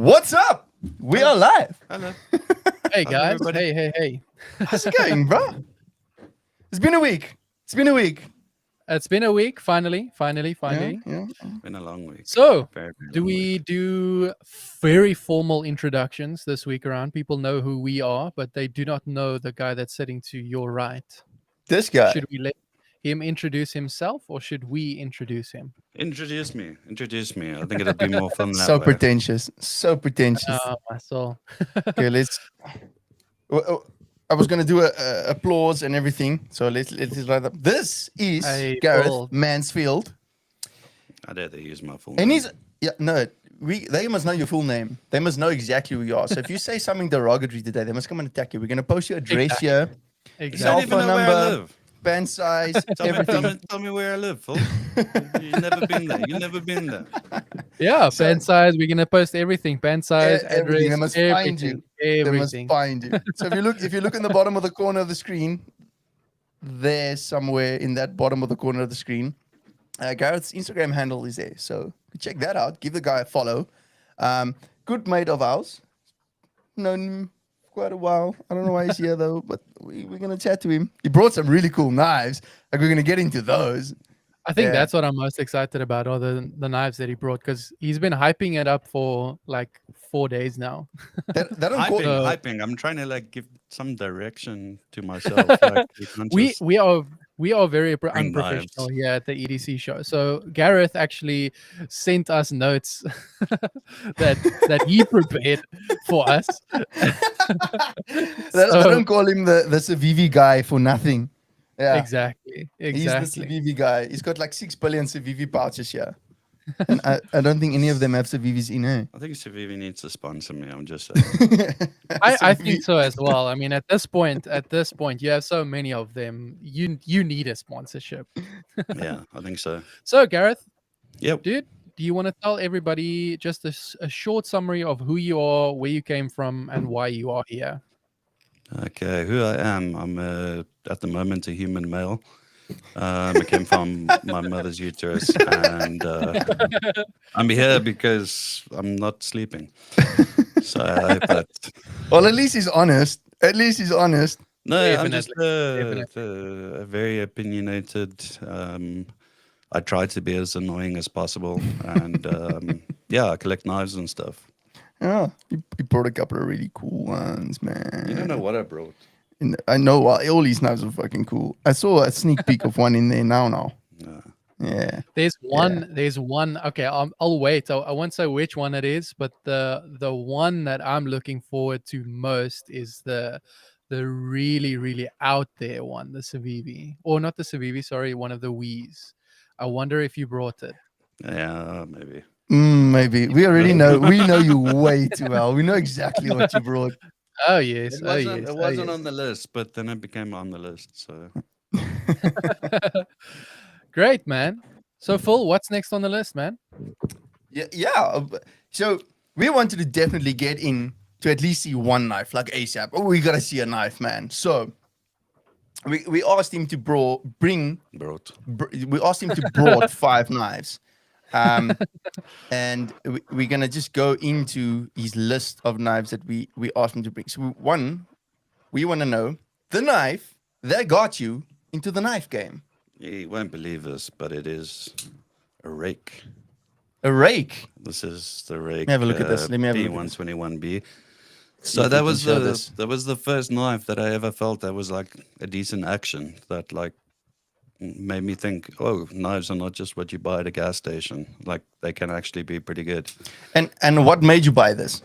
What's up? We are live. Hello. Hey guys. everybody? Hey. How's it going, bro? It's been a week. It's been a week. Finally. Yeah. Been a long week. So, Very do long we week. do very formal introductions this week around? People know who we are, but they do not know the guy that's sitting to your right. This guy. Should we let him introduce himself, or should we introduce him? Introduce me. I think it'll be more fun that So way. pretentious. My soul. Okay, let's. I was gonna do a applause and everything, so let's light up. This is Hey, Gareth Paul. Mansfield, I dare they use my full and name. they must know your full name. They must know exactly who you are. So if you say something derogatory today, they must come and attack you. We're gonna post your address here, You don't cell Exactly. even phone know where I number, live. band size, Tell everything. me where I live, fool. You've never been there. You've never been there. Yeah, So- band size. We're gonna post everything. Band size, everything. They address, must everything. find you. They must Everything. find you. So if you look in the bottom of the corner of the screen, there somewhere in that bottom of the corner of the screen, Gareth's Instagram handle is there. So check that out. Give the guy a follow. Good mate of ours. Known him quite a while. I don't know why he's here though, but we're gonna chat to him. He brought some really cool knives. Like we're gonna get into those. I think Yeah. that's what I'm most excited about, or the knives that he brought, because he's been hyping it up for like 4 days now. They don't call Hyping. I'm trying to like give some direction to myself. Like, you can't We just- we are very Bring unprofessional knives. here at the EDC show. So Gareth actually sent us notes that he prepared for us. they So- don't call him the Civivi guy for nothing. Yeah. Exactly. He's the Civivi guy. He's got like 6 billion Civivi pouches here. And I don't think any of them have Civivis in here. I think Civivi needs to sponsor me. I'm just saying. I think so as well. I mean, at this point, you have so many of them. You need a sponsorship. Yeah, I think so. So Gareth, Yep. dude, do you want to tell everybody just a short summary of who you are, where you came from, and why you are here? Okay, who I am. I'm at the moment a human male. I came from my mother's uterus, and I'm here because I'm not sleeping. So I hope that. Well, at least he's honest. No, I'm just Definitely. a very opinionated. I try to be as annoying as possible, and yeah, I collect knives and stuff. Yeah, you brought a couple of really cool ones, man. You don't know what I brought. I know all these knives are fucking cool. I saw a sneak peek of one in there now. No. Yeah. There's one. Okay, I'll wait. I won't say which one it is, but the one that I'm looking forward to most is the really out there one, the Civivi, or not the Civivi. Sorry, one of the Wiis. I wonder if you brought it. Yeah, maybe. Maybe. We already know. We know you way too well. We know exactly what you brought. Oh yes, It wasn't on the list, but then it became on the list. So Great, man. So Phil, what's next on the list, man? Yeah. So we wanted to definitely get in to at least see one knife, like ASAP. Oh, we gotta see a knife, man. So we asked him to bring. brought. We asked him to brought 5 knives. And we're gonna just go into his list of knives that we asked him to bring. So we want to know the knife that got you into the knife game. You won't believe this, but it is a rake. A rake. This is the rake. Have a look at this. Let me have a look at this. P121-B. See So if we that can was show this. the first knife that I ever felt that was like a decent action that like made me think, oh, knives are not just what you buy at a gas station. Like they can actually be pretty good. And what made you buy this?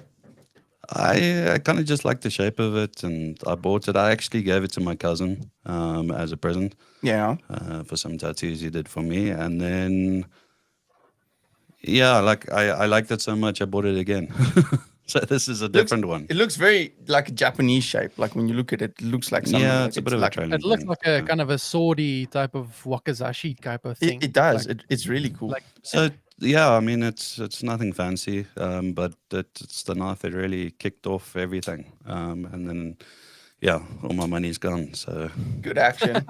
I kind of just like the shape of it, and I bought it. I actually gave it to my cousin as a present Yeah. for some tattoos he did for me, and then yeah, like I liked it so much I bought it again. So this is a different one. It looks very like a Japanese shape. Like when you look at it, it looks like something. Yeah, like it's a bit of like, a training. It looks thing. like a Yeah. kind of a swordy type of wakizashi type of thing. It does. Like, It's really cool. like So yeah, I mean it's nothing fancy, but it's the knife that really kicked off everything, and then yeah, all my money's gone. So Good action.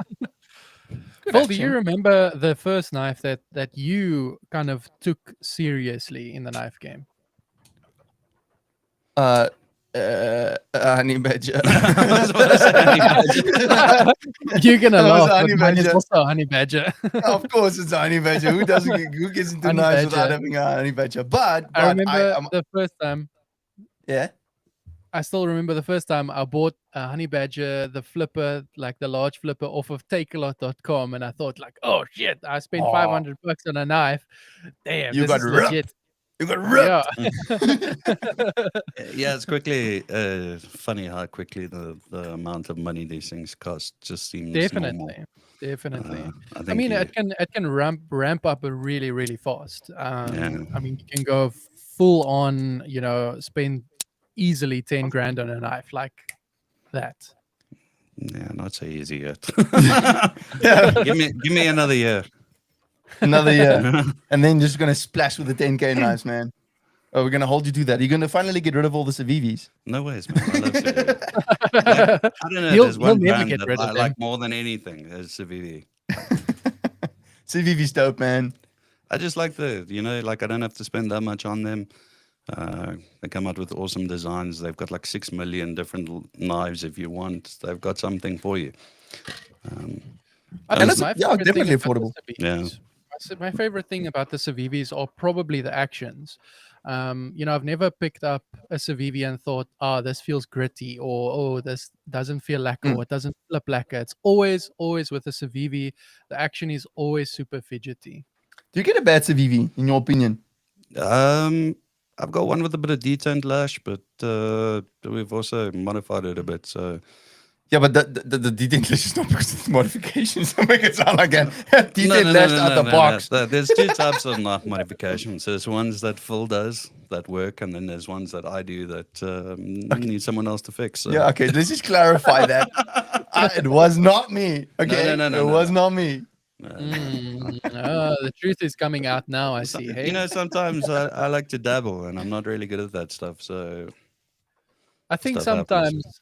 Good Phil, do you action. remember the first knife that, you kind of took seriously in the knife game? Honey badger. I was about to say honey badger. You're gonna That was laugh, a honey but mine is badger. also a honey badger. Of course, it's a honey badger. Who gets into Honey knives without badger. having a honey badger? But I remember I'm, the first time. yeah. I still remember the first time I bought a honey badger, the flipper, like the large flipper, off of takealot.com, and I thought, like, oh shit, I spent Aw. $500 on a knife. Damn, You this got is ripped. legit. You got ripped. Yeah. Yeah, it's quickly funny how quickly the amount of money these things cost just seems normal. Definitely. I I think mean, you- it can ramp up really, really fast. Yeah. I mean, you can go full on, spend easily 10 grand on a knife like that. yeah, not so easy yet. Yeah. give me another year. Another year. And then just going to splash with the 10K knives, man. Oh, we're going to hold you to that. You're going to finally get rid of all the Civivis. No ways, man. I love Civivi. I don't know. He'll There's one never brand get that rid of I them. like more than anything is Civivi. Civivi's dope, man. I just like like I don't have to spend that much on them. They come out with awesome designs. They've got like 6 million different knives if you want. They've got something for you. I And think it's- my yeah, favorite thing definitely about the affordable. Yeah. Civivis- My favorite thing about the Civivis are probably the actions. I've never picked up a Civivi and thought, this feels gritty, or this doesn't feel lacquer, or it doesn't flip lacquer. It's always with a Civivi, the action is always super fidgety. Do you get a bad Civivi, in your opinion? I've got one with a bit of detoned lash, but we've also modified it a bit. So Yeah, but the detailed lash is not because of the modifications. Don't make it sound like a detailed lash out the box. No. There's two types of knife modifications. There's ones that Phil does that work, and then there's ones that I do that need someone else to fix. So. Yeah, okay. Let's just clarify that. It was not me. Okay, No, it was not me. The truth is coming out now. I see. Hey, Sometimes I like to dabble, and I'm not really good at that stuff. So I think stuff happens. sometimes,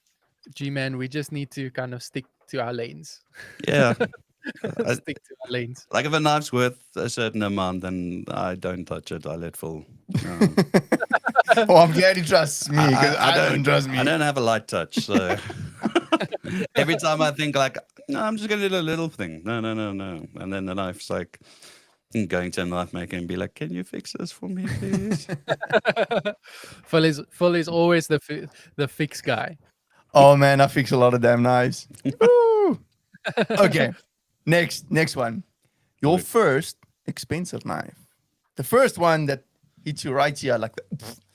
G-Man, we just need to kind of stick to our lanes. yeah, Stick to our lanes. like if a knife's worth a certain amount, then I don't touch it. I let Phil. Oh, I'm glad he trusts me because I don't trust me. I don't have a light touch, so every time I think like, no, I'm just gonna do a little thing. No, and then the knife's like going to a knife maker and be like, "Can you fix this for me, please?" Phil is always the fix guy. Oh man, I fix a lot of damn knives. Woo! Okay, next one. Your first expensive knife. The first one that hits you right here, like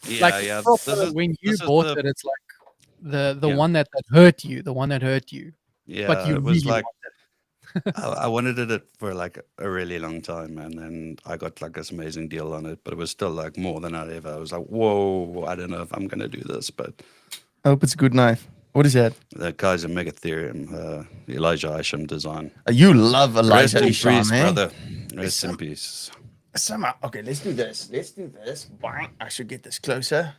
Yeah, proper, when you bought it, it's like the one that hurt you, the one that hurt you. Yeah, but you it was really like I wanted it for like a really long time, and then I got like this amazing deal on it, but it was still like more than I'd ever. I was like, whoa, I don't know if I'm gonna do this, but I hope it's a good knife. What is that? the Kizer Megatherium, Elijah Isham design. You love Rest Elijah in Isham, peace, eh? brother. Rest in peace. Okay, let's do this. Bang. I should get this closer.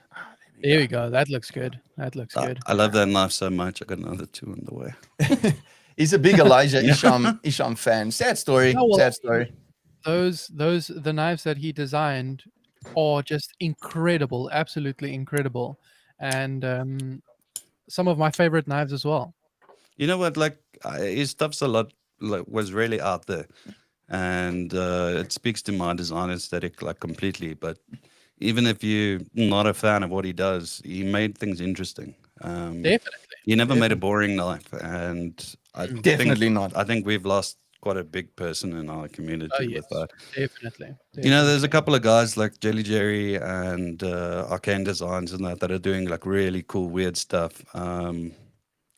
There we go. That looks good. Good. I love that knife so much. I got another two on the way. He's a big Elijah Isham fan. Sad story. Yeah, well, Sad story. The knives that he designed are just incredible, absolutely incredible, and some of my favorite knives as well. You know what? Like his stuff's a lot was really out there, and it speaks to my design aesthetic like completely. But even if you're not a fan of what he does, he made things interesting. Definitely. He never made a boring knife, and Definitely not. I think we've lost quite a big person in our community with that. Definitely. You know, there's a couple of guys like Jelly Jerry and Arcane Designs and that are doing like really cool, weird stuff.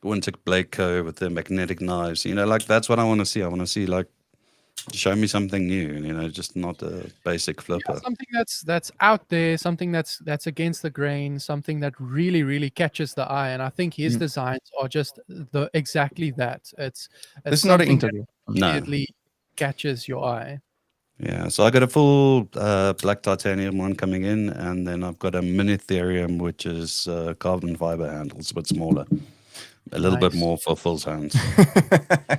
Winter Blake Co. with the magnetic knives. You know, like that's what I want to see. I want to see like show me something new. You know, just not a basic flipper. Something that's out there, something that's against the grain, something that really catches the eye. And I think his designs are just exactly that. It's not an something that interview. No. immediately catches your eye. Yeah, so I got a full black titanium one coming in, and then I've got a mini Ethereum, which is carbon fiber handles, but smaller. a little bit Nice. more for Phil's hands.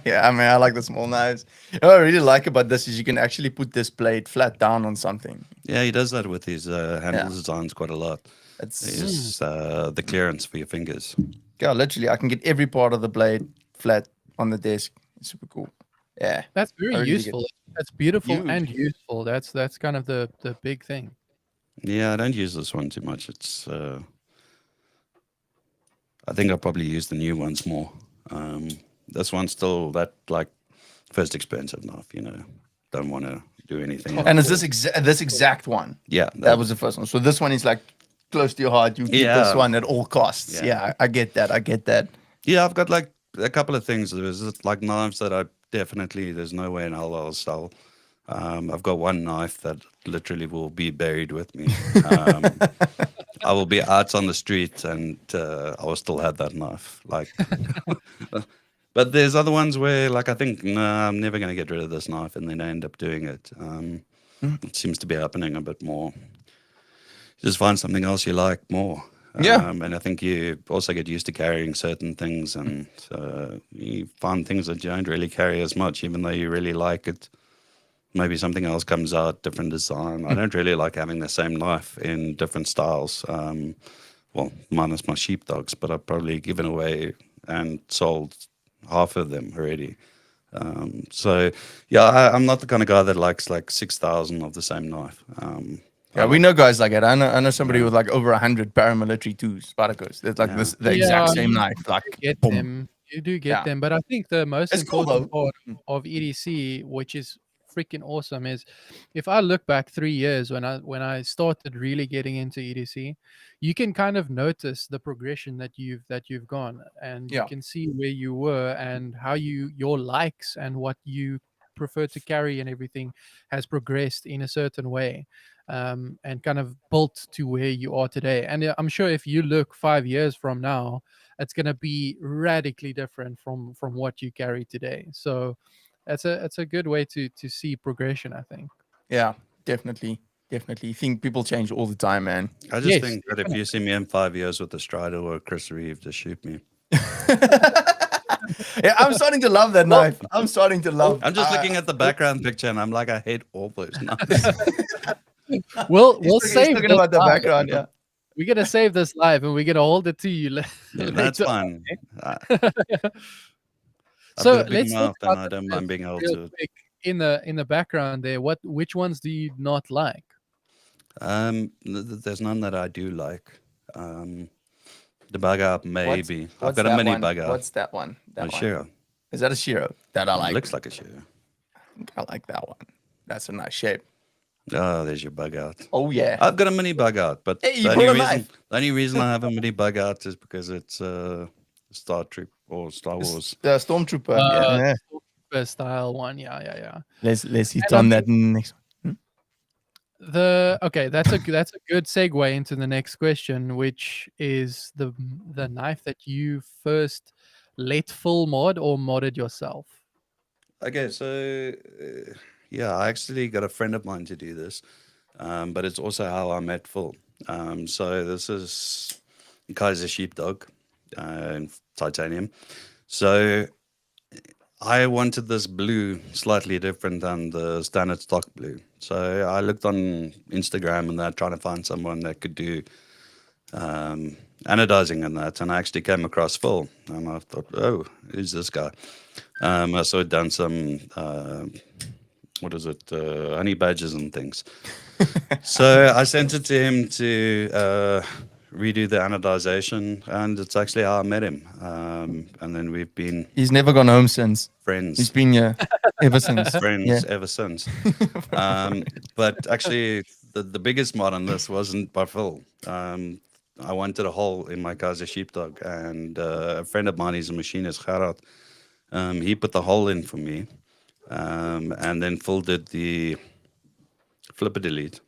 Yeah, I mean, I like the small knives. What I really like about this is you can actually put this blade flat down on something. Yeah, he does that with his handle designs quite a lot. It's Is the clearance for your fingers. yeah, literally, I can get every part of the blade flat on the desk. It's super cool. Yeah, That's very I really dig it. useful. That's beautiful Huge. and useful. That's kind of the big thing. Yeah, I don't use this one too much. It's I think I probably use the new ones more. This one's still that like first expensive knife, you know. Don't want to do anything. And it's hardcore. this exact one. Yeah, That was the first one. So this one is like close to your heart. You keep this one at all costs. Yeah. Yeah, I get that. I get that. Yeah, I've got like a couple of things. There's like knives that I definitely, there's no way in hell I'll sell. I've got one knife that literally will be buried with me. I will be out on the street and I will still have that knife. Like, but there's other ones where like I think, nah, I'm never going to get rid of this knife, and then I end up doing it. It seems to be happening a bit more. Just find something else you like more. Yeah. And I think you also get used to carrying certain things, and you find things that you don't really carry as much, even though you really like it. Maybe something else comes out, different design. I don't really like having the same knife in different styles. Well, minus my sheepdogs, but I've probably given away and sold half of them already. So, yeah, I'm not the kind of guy that likes like 6,000 of the same knife. Yeah, we know guys like that. I know somebody with like over 100 paramilitary Arrakis. It's like this the exact same knife. Like Get boom. them. You do get Yeah. them, but I think the most It's cool, important though. part of EDC, which is freaking awesome, is if I look back 3 years when I started really getting into EDC, you can kind of notice the progression that you've gone, and you Yeah. can see where you were and how your likes and what you prefer to carry and everything has progressed in a certain way. And kind of built to where you are today. And I'm sure if you look 5 years from now, it's going to be radically different from what you carry today. So it's a good way to see progression, I think. Yeah, definitely. Definitely. I think people change all the time, man. I just Yes, think that if you see me in 5 years with a Strider or a Chris Reeve, just shoot me. Yeah, I'm starting to love that knife. I'm starting to love. I'm just looking at the background picture and I'm like, I hate all those knives. We'll He's save talking this about the live. background. Yeah. We're gonna save this live and we're gonna hold it to you. That's later. fine. I've So got a big let's talk mouth and about I don't this mind being able real to. quick. In the background there, which ones do you not like? There's none that I do like. The bug out, maybe. I've What's got a that mini one? bug out. What's that one? That one. Shiro. Is that a Shiro? That I like. Looks like a Shiro. I like that one. That's a nice shape. Oh, there's your bug out. Oh yeah. I've got a mini bug out, but Hey, you the brought only a reason knife. the only reason I have a mini bug out is because it's Star Trek or Star Wars. The Stormtrooper. Yeah. First style one, yeah. Let's hit And on that next one. Okay, that's a good segue into the next question, which is the knife that you first let full mod or modded yourself. Okay, so yeah, I actually got a friend of mine to do this, but it's also how I met Phil. So this is Kizer Sheepdog in titanium. So I wanted this blue slightly different than the standard stock blue. So I looked on Instagram and that, trying to find someone that could do anodizing and that, and I actually came across Phil, and I thought, oh, who's this guy? I saw he'd done some, honey badgers and things. So I sent it to him to redo the anodization, and it's actually how I met him. And then we've been He's never gone home since. friends. He's been here ever since. Friends Yeah. ever since. But actually, the biggest mod on this wasn't by Phil. I wanted a hole in my Kizer Sheepdog, and a friend of mine, he's a machinist, Gerard, he put the hole in for me, and then Phil did the flipper delete.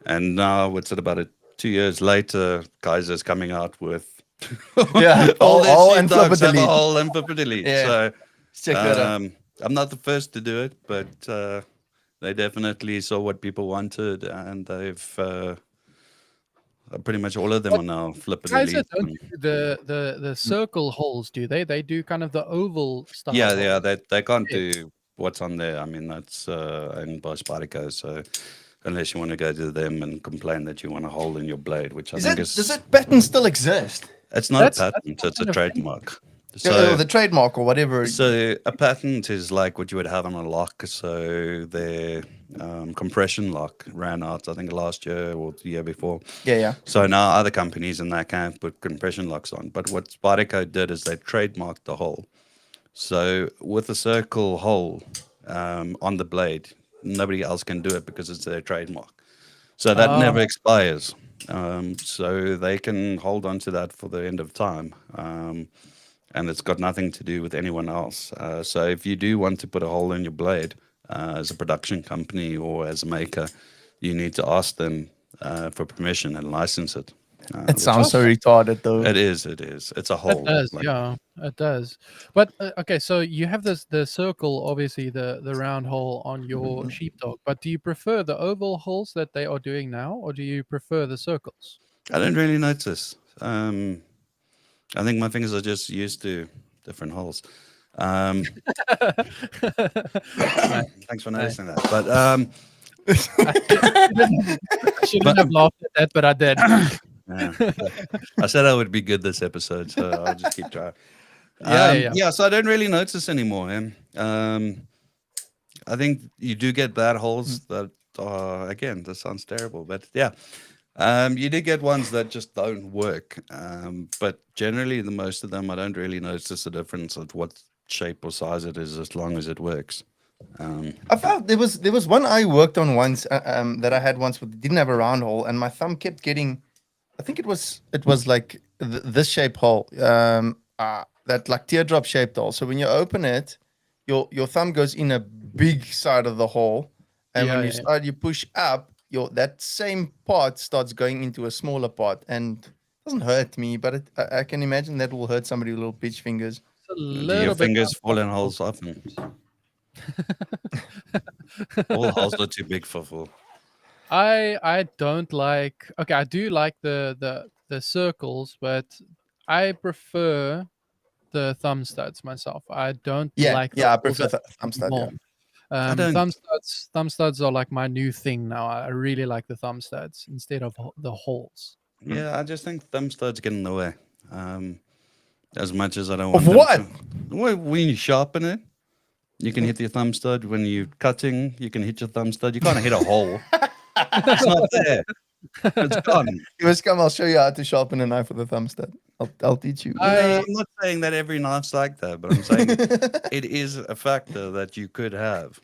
And now, what's it, about 2 years later, Kizer's coming out with Yeah. all their All and flipper sheepdogs have a delete. hole and flipper delete. Yeah. So Check that out. I'm not the first to do it, but they definitely saw what people wanted, and they've Pretty much all of them are now flipping Guys elite. don't do the circle holes, do they? They do kind of the oval style. Yeah, holes. they can't Yeah. do what's on there. I mean, that's owned by Spyderco, so unless you want to go to them and complain that you want a hole in your blade, which I think Does is that pattern still exist? it's not That's a patent, it's a kind of thing. trademark. Or So the trademark or whatever. So a patent is like what you would have on a lock. So their compression lock ran out, I think, last year or the year before. Yeah. So now other companies in that camp put compression locks on. But what Spyderco did is they trademarked the hole. So with a circle hole on the blade, nobody else can do it because it's their trademark. So that never expires. So they can hold on to that for the end of time. And it's got nothing to do with anyone else. So if you do want to put a hole in your blade as a production company or as a maker, you need to ask them for permission and license it. It sounds so retarded, though. It is. It's a hole. It does, yeah, it does. But okay, so you have the circle, obviously the round hole on your sheepdog. But do you prefer the oval holes that they are doing now, or do you prefer the circles? I don't really notice. I think my fingers are just used to different holes. Thanks for noticing that. But I shouldn't have laughed at that, but I did. yeah, I said I would be good this episode, so I'll just keep trying. Yeah. So I don't really notice anymore, man. I think you do get bad holes that again, this sounds terrible, but yeah. You do get ones that just don't work. But generally the most of them I don't really notice the difference of what shape or size it is as long as it works. I found there was one I worked on once that I had once with didn't have a round hole, and my thumb kept getting. I think it was like this shape hole, that like teardrop shaped hole. So when you open it, your thumb goes in a big side of the hole, and when you push up, that same part starts going into a smaller part, and it doesn't hurt me, but I can imagine that will hurt somebody with little pitch fingers. It's a Do little your bit fingers fall in holes often? All holes are too big for full. I don't like. Okay, I do like the circles, but I prefer the thumb studs myself. I don't like. I holes prefer that thumb stud. more. Yeah. don't. Thumb studs are like my new thing now. I really like the thumb studs instead of the holes. Yeah, I just think thumb studs get in the way. As much as I don't Of want them what? to. Well, when you sharpen it, you can hit your thumb stud. When you're cutting, you can hit your thumb stud. You can't hit a hole. It's not there. It's gone. You must come. I'll show you how to sharpen a knife with a thumb stud. I'll teach you. No, I'm not saying that every knife's like that, but I'm saying it is a factor that you could have.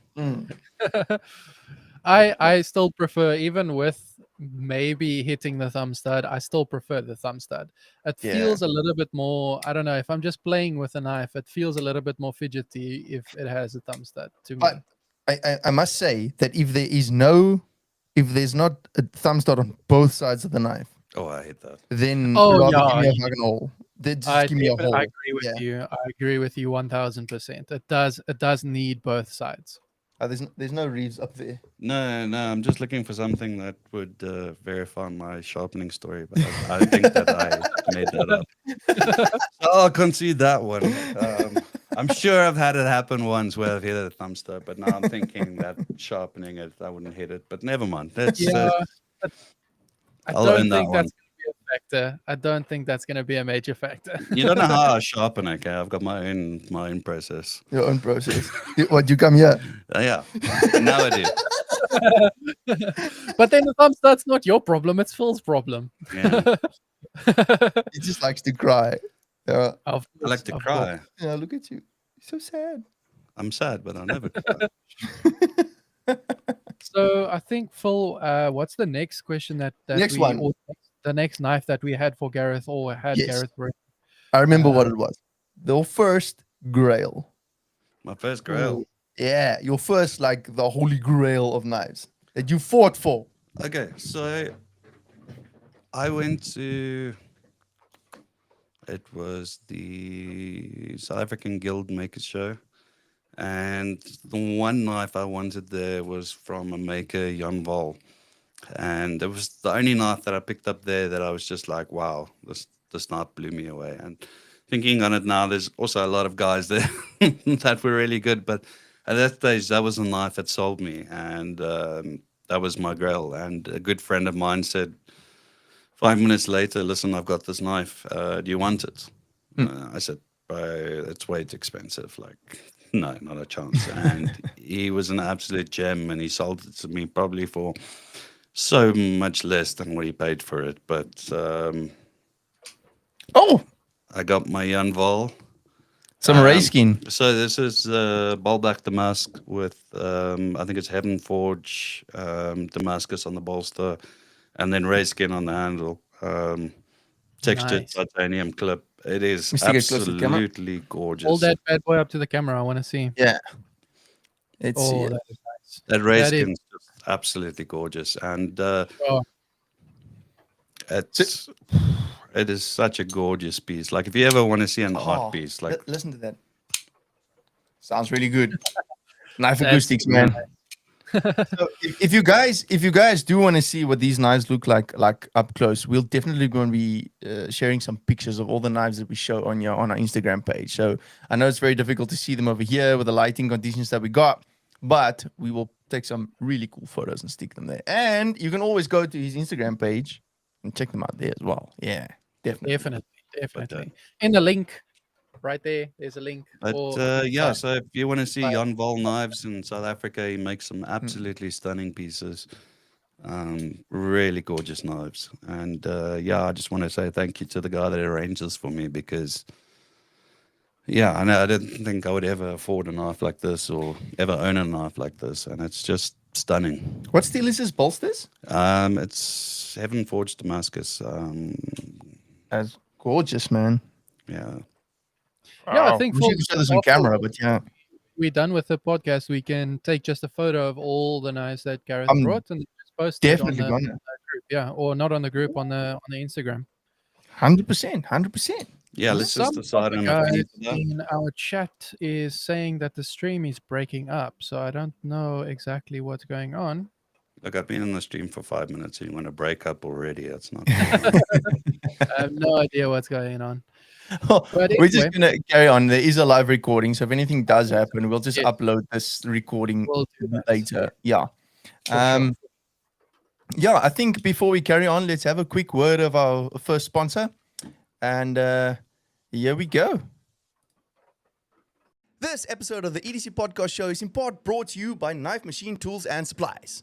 I still prefer, even with maybe hitting the thumb stud, I still prefer the thumb stud. It feels a little bit more, I don't know, if I'm just playing with a knife, it feels a little bit more fidgety if it has a thumb stud to me. But I must say that if there's not a thumb stud on both sides of the knife, Oh, I hate that. then Oh, rather yeah, give me a fucking hole. Just give me a hole. I agree with you. I agree with you 1000%. It does need both sides. There's no reeds up there. No, I'm just looking for something that would verify my sharpening story, but I think that I made that up. So I'll concede that one. I'm sure I've had it happen once where I've hit a thumb stud, but now I'm thinking that sharpening it, I wouldn't hit it. But never mind. That's I don't think that's going to be a factor. I don't think that's going to be a major factor. You don't know how I sharpen it, okay? I've got my own process. Your own process. What, you come here? Yeah, now I do. But then the thumb stud's not your problem, it's Phil's problem. Yeah. He just likes to cry. Yeah. I like to cry. Yeah, look at you. You're so sad. I'm sad, but I'll never cry. So I think, Phil, what's the next question that Next one. or the next knife that we had for Gareth or had Yes. Gareth bring? I remember what it was. The first grail. My first grail. Yeah, your first, like, the holy grail of knives that you fought for. Okay, so I went to, it was the South African Guild Maker Show, and the one knife I wanted there was from a maker, Jan Val, And it was the only knife that I picked up there that I was just like, wow, this knife blew me away. And thinking on it now, there's also a lot of guys there that were really good, but at that stage, that was a knife that sold me, and that was my grail. And a good friend of mine said 5 minutes later, listen, I've got this knife. Do you want it? I said, it's way too expensive. Like, no, not a chance. And he was an absolute gem, and he sold it to me probably for so much less than what he paid for it. But I got my Janval. Some ray skin. So this is Balbach Damask with, I think it's Heaven Forge Damascus on the bolster, and then ray skin on the handle. Textured Nice. titanium clip. It is Mr. Get close to the camera. absolutely gorgeous. Hold that bad boy up to the camera. I want to see. Yeah. It's Oh, that is nice. That ray That is- skin's just absolutely gorgeous, and Oh, it is such a gorgeous piece. Like if you ever want to see an art piece, like listen to that. Sounds really good. Knife That's acoustics, man. So if you guys do want to see what these knives look like up close, we'll definitely going to be sharing some pictures of all the knives that we show on our Instagram page. So I know it's very difficult to see them over here with the lighting conditions that we got, but we will take some really cool photos and stick them there. And you can always go to his Instagram page and check them out there as well. Yeah, definitely. definitely. In the link right there's a link. But for- yeah, so if you want to see Right. Jan Vol knives in South Africa, he makes some absolutely stunning pieces. Really gorgeous knives. And yeah, I just want to say thank you to the guy that arranged this for me, because yeah, I know I didn't think I would ever afford a knife like this or ever own a knife like this, and it's just stunning. What steel is this bolsters? It's Heaven Forged Damascus. That's gorgeous, man. Yeah. Yeah, I think we for- should show this on camera, but yeah. we're done with the podcast, we can take just a photo of all the knives that Gareth I'm brought and just post it on Definitely the gonna. group. Yeah, or not on the group, on the Instagram. 100%. Yeah, let's just Some decide of on the if we guys need to in our chat is saying that the stream is breaking up, so I don't know exactly what's going on. Look, I've been in the stream for 5 minutes and you want to break up already. That's not I have no idea what's going on. But We're just anyway. gonna carry on. There is a live recording, so if anything does happen, we'll just Yes. upload this recording We'll do that. later. Yeah. sure. Yeah, I think before we carry on, let's have a quick word of our first sponsor. And here we go. This episode of the EDC Podcast Show is in part brought to you by Knife Machine Tools and Supplies.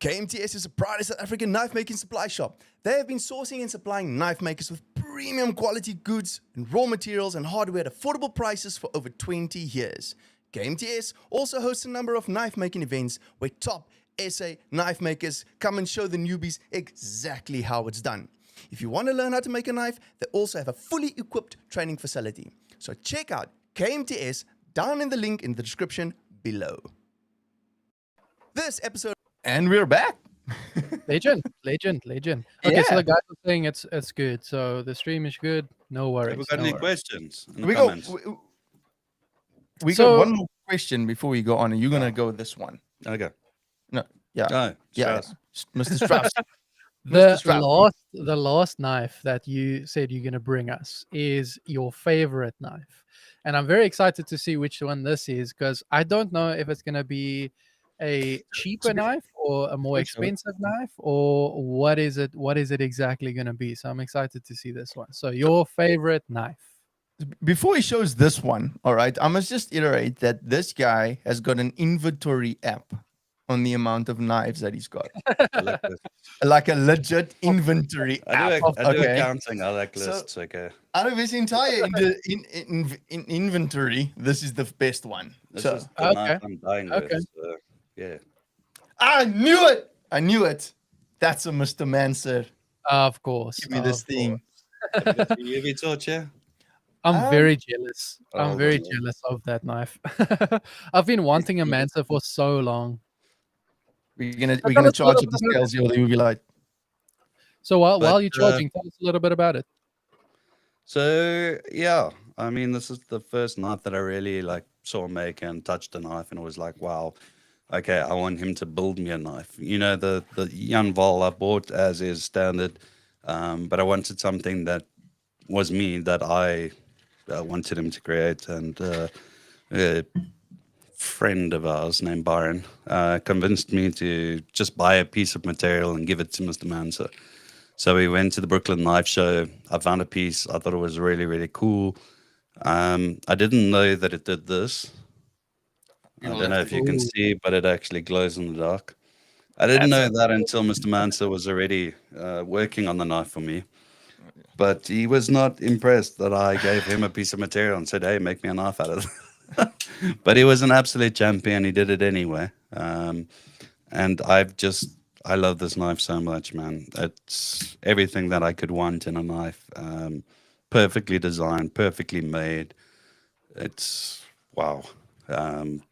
KMTS is a proud South African knife making supply shop. They have been sourcing and supplying knife makers with premium quality goods and raw materials and hardware at affordable prices for over 20 years. KMTS also hosts a number of knife making events where top SA knife makers come and show the newbies exactly how it's done. If you want to learn how to make a knife, they also have a fully equipped training facility. So check out KMTS down in the link in the description below. This episode, and we're back. Legend. Okay, so Yeah. the guys are saying it's good. So the stream is good. No worries. Have we got no any worries. questions in the We comments? we So- got one more question before we go on, and you're gonna go with this one. Okay. No, yeah, Oh, yeah, Strauss. Mr. Strauss. The Strauss. last knife that you said you're gonna bring us is your favorite knife, and I'm very excited to see which one this is, because I don't know if it's gonna be a cheaper knife or a more Sure. expensive knife, or what is it exactly gonna be. So I'm excited to see this one. So your favorite knife. Before he shows this one, all right, I must just iterate that this guy has got an inventory app on the amount of knives that he's got, I like this. like a legit inventory I app. do, I do Okay. accounting. I like So- lists. Okay. Out of his entire in inventory, this is the best one. This So is the knife Okay. I'm dying Okay. with. So, yeah. I knew it. That's a Mr. Manser. Of course. Give me this of thing. course. Have you got the UV torch here? I'm very jealous. I'm Oh, very wow. jealous of that knife. I've been wanting a Mansa for so long. We're gonna tell charge us a little up the bit about scales here with the UV light. So while But, you're charging, tell us a little bit about it. So yeah, I mean, this is the first knife that I really like saw make and touched the knife and was like, wow, okay, I want him to build me a knife. You know, the Jan Val I bought as is standard, but I wanted something that was me, that I wanted him to create. And a friend of ours named Byron convinced me to just buy a piece of material and give it to Mr. Mansa. So we went to the Brooklyn Knife Show. I found a piece. I thought it was really, really cool. I didn't know that it did this. I don't know if you can see, but it actually glows in the dark. I didn't know that until Mr. Mansa was already working on the knife for me. But he was not impressed that I gave him a piece of material and said, hey, make me a knife out of it. But he was an absolute champion. He did it anyway. And I love this knife so much, man. It's everything that I could want in a knife. Perfectly designed, perfectly made. It's wow.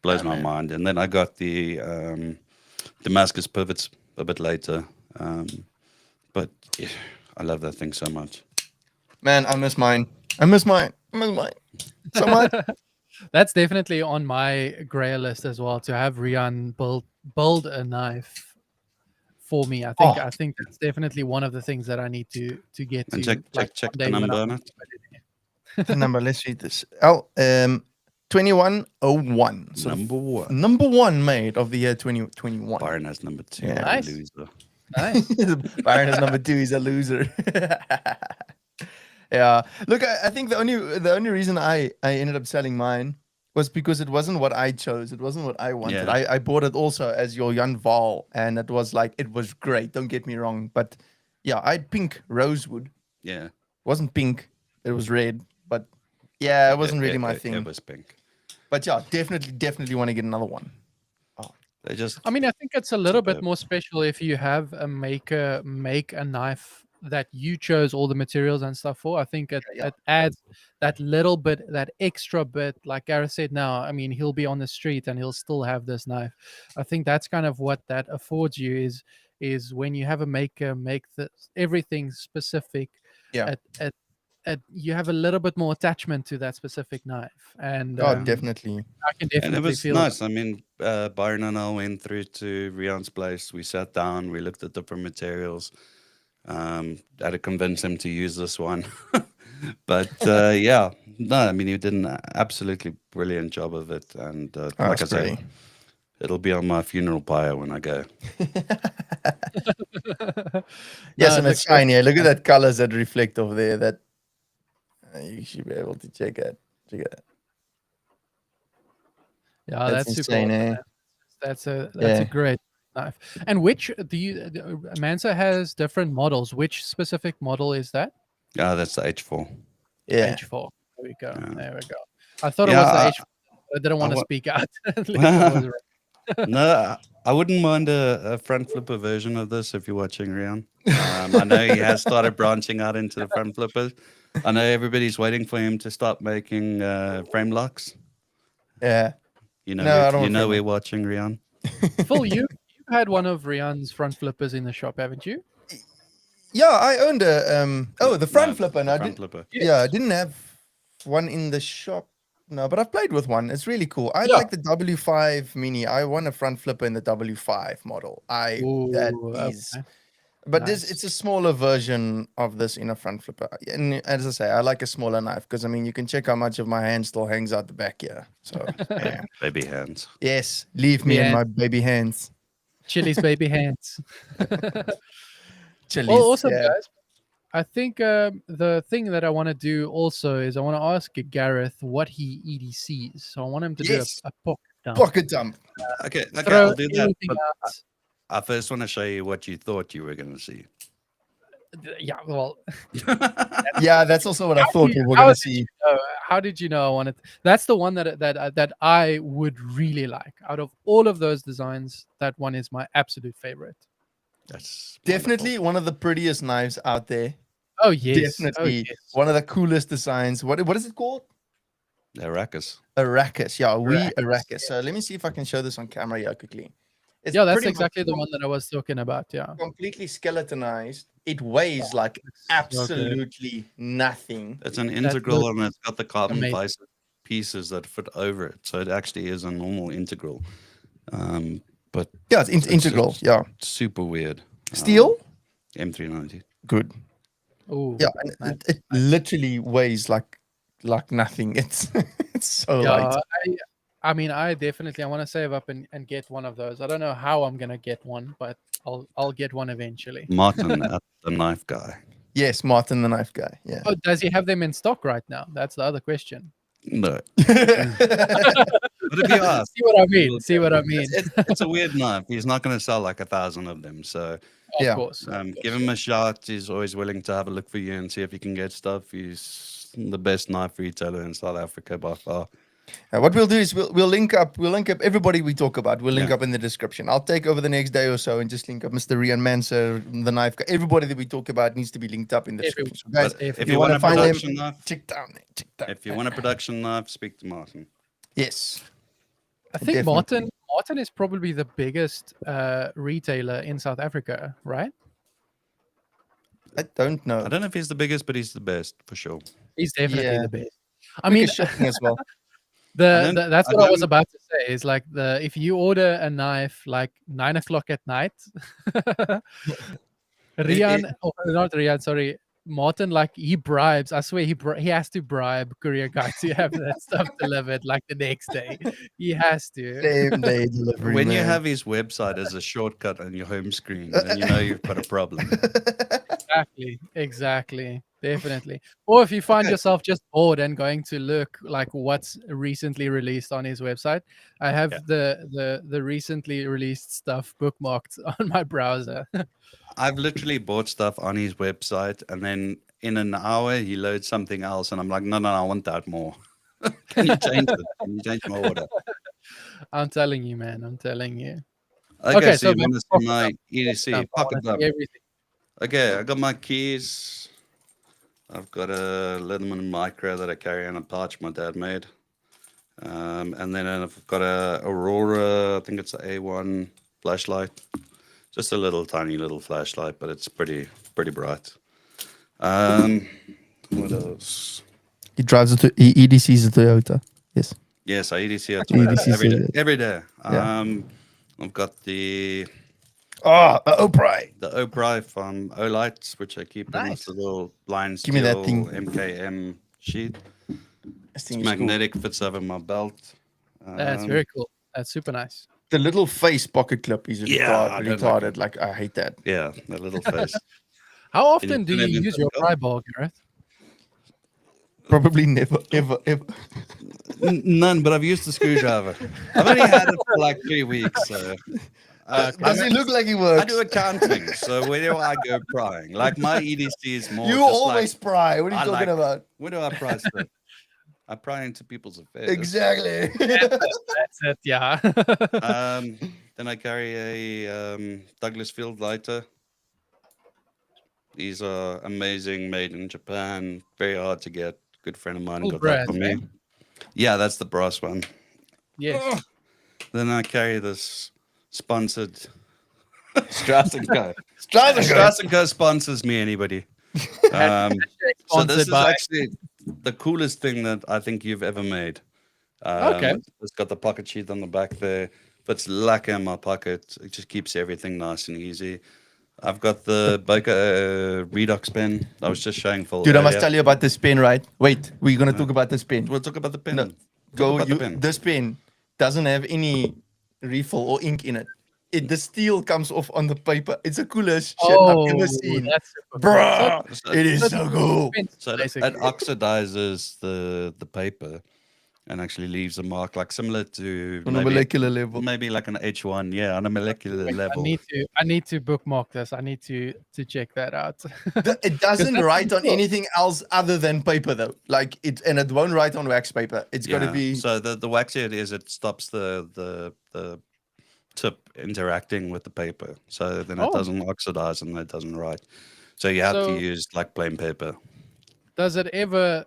Blows my mind. And then I got the Damascus pivots a bit later. But yeah, I love that thing so much. Man, I miss mine. So much. That's definitely on my grail list as well, to have Rian build a knife for me. I think that's definitely one of the things that I need to get And to. check the number on it. The number, let's read this. 2101. So number one made of the year 2021. Byron has number 2. Yeah. Nice. Loser. Nice. Byron is number 2. He's a loser. Yeah. Look, I think the only reason I ended up selling mine was because it wasn't what I chose. It wasn't what I wanted. Yeah. I bought it also as your Jan Val, and it was great. Don't get me wrong, but yeah, I had pink rosewood. Yeah. It wasn't pink. It was red, but yeah, it wasn't really my thing. It was pink. But yeah, definitely want to get another one. They just. I mean, I think it's a little bit Superb. more special if you have a maker make a knife that you chose all the materials and stuff for. I think it adds that little bit, that extra bit. Like Gareth said, now, I mean, he'll be on the street and he'll still have this knife. I think that's kind of what that affords you is when you have a maker make everything specific. Yeah. You have a little bit more attachment to that specific knife. And definitely. I can definitely And it was feel nice. I mean, Byron and I went through to Rian's place. We sat down. We looked at different materials. Had to convince him to use this one. But yeah, no, I mean, he did an absolutely brilliant job of it. And like I said, it'll be on my funeral pyre when I go. Yes, and it's shiny. Look at that colors that reflect over there. That you should be able to check it. Yeah, that's insane, super. That's a great knife. And which Mansa has different models. Which specific model is that? Yeah, that's the H4. Yeah. H4. There we go. Yeah. There we go. I thought it was the H4. I didn't want to speak out. No, I wouldn't mind a front flipper version of this if you're watching Rian. I know he has started branching out into the front flippers. I know everybody's waiting for him to start making frame locks. Yeah. You know, we're watching Rian. Phil, you had one of Rian's front flippers in the shop, haven't you? Yeah, I owned the front flipper. The front flipper. Yeah, I didn't have one in the shop. No, but I've played with one. It's really cool. I like the W5 Mini. I want a front flipper in the W5 model. But Nice. it's a smaller version of this in a front flipper. And as I say, I like a smaller knife because, I mean, you can check how much of my hand still hangs out the back here. So, yeah. Baby hands. Yes, leave me in my baby hands. Chili's baby hands. Chili's, Well, awesome, guys. I think the thing that I want to do also is I want to ask Gareth what he EDCs. So I want him to do a pocket dump. Pocket dump. Okay, Throw I'll do that. anything But out. I first want to show you what you thought you were going to see. Yeah, well, Yeah, that's also what I thought we were going to see. how did you know I wanted? That's the one that I would really like. Out of all of those designs, that one is my absolute favorite. That's Definitely one of the prettiest knives out there. Oh yes, Definitely Oh, yes. one of the coolest designs. What is it called? Arrakis. Arrakis. Yeah, Arrakis, Arrakis. So let me see if I can show this on camera here quickly. It's Yeah, that's pretty much exactly the one that I was talking about. Yeah. completely skeletonized. It weighs like absolutely nothing. It's an integral looks and it's got the carbon amazing. fiber pieces that fit over it. So it actually is a normal integral. But Yeah, it's integral. just Yeah. super weird. Steel? M390. Good. Oh, Yeah, and nice. it literally weighs like nothing. It's so light. Yeah, I mean, I want to save up and get one of those. I don't know how I'm gonna get one, but I'll get one eventually. Martin at the knife guy. Yes, Martin the knife guy. Yeah. Oh, does he have them in stock right now? That's the other question. No. But if you ask, See what I mean? See what I mean? it's a weird knife. He's not going to sell like 1,000 of them. So Yeah. Of course. give him a shot. He's always willing to have a look for you and see if he can get stuff. He's the best knife retailer in South Africa by far. What we'll do is we'll link up everybody we talk about. We'll link Yeah. up in the description. I'll take over the next day or so and just link up Mr. Rian Manser, the knife guy. Everybody that we talk about needs to be linked up in the description. So guys, But if if you you want want a to find them, production knife, check down there. Check down. if you want a production knife, speak to Martin. Yes. I think Definitely. Martin is probably the biggest retailer in South Africa, right? I don't know. I don't know if he's the biggest, but he's the best for sure. He's definitely Yeah. the best. I mean, shipping as well. that's I what I was don't- about to say. Is like if you order a knife like 9 o'clock at night, Rian, not Rian, sorry, Martin, like he bribes. I swear he has to bribe courier guy to have that stuff delivered like the next day. He has to. Same day delivery. When you man. have his website as a shortcut on your home screen, then you know you've got a problem. Exactly, definitely. Or if you find yourself just bored and going to look like what's recently released on his website, I have the recently released stuff bookmarked on my browser. I've literally bought stuff on his website, and then in an hour he loads something else, and I'm like, no, I want that more. Can you change it? Can you change my order? I'm telling you, man. I'm telling you. Okay, so so you want to see my EDC I pocket wanna up. see everything. Okay, I got my keys. I've got a Leatherman Micra that I carry in a pouch my dad made. And then I've got a Aurora, I think it's an A1 flashlight. Just a little tiny little flashlight, but it's pretty bright. What else? He drives he EDCs a Toyota. Yes. Yes, I EDC it EDC every day. says it. Every day. Yeah. I've got the O-Pry. O-Pry from Olight, which I keep in Nice. this little line Give me that steel thing. MKM sheet. This It's thing is cool. magnetic, fits over my belt. That's very cool. That's super nice. The little face pocket clip is Yeah, I don't like retarded. Like I hate that. Yeah, that little face. How often do put you it in use the your cup? pry bar, Gareth? Probably never, ever. None, but I've used the screwdriver. I've only had it for like 3 weeks. So Does it look like he I works? do accounting, so where do I go prying? Like my EDC is more. You just always like, pry. What are you I talking like- about? where do I pry stuff? I pry into people's affairs. Exactly. That's it. Yeah. Then I carry a Douglas Field lighter. These are amazing, made in Japan. Very hard to get. Good friend of mine Cool got brand, that for me. eh? Yeah, that's the brass one. Yes. Then I carry this sponsored Strauss & Co. Strauss Strauss & Co sponsors me, anybody. So Sponsored this is by- actually the coolest thing that I think you've ever made. Okay. It's got the pocket sheet on the back there. Fits lucky in my pocket. It just keeps everything nice and easy. I've got the Boker Redox pen. I was just showing full. Dude, I must area. tell you about this pen, right? Wait, we're going to talk about this pen. We'll talk about the pen. No, Talk Go, about the pen. this pen doesn't have any refill or ink in it. The steel comes off on the paper. It's the coolest shit I've ever seen. That's super cool. Bruh, So- it is so cool. So it Basically. oxidizes the paper and actually leaves a mark, like similar to On a molecular level. maybe like an H1, yeah, on a molecular level. I need to bookmark this. I need to check that out. It doesn't that's write on cool. anything else other than paper, though. Like it won't write on wax paper. It's got to Yeah. be. So the waxier it is, it stops the tip interacting with the paper, so then it Oh. doesn't oxidize and it doesn't write. So you have So- to use like plain paper. Does it ever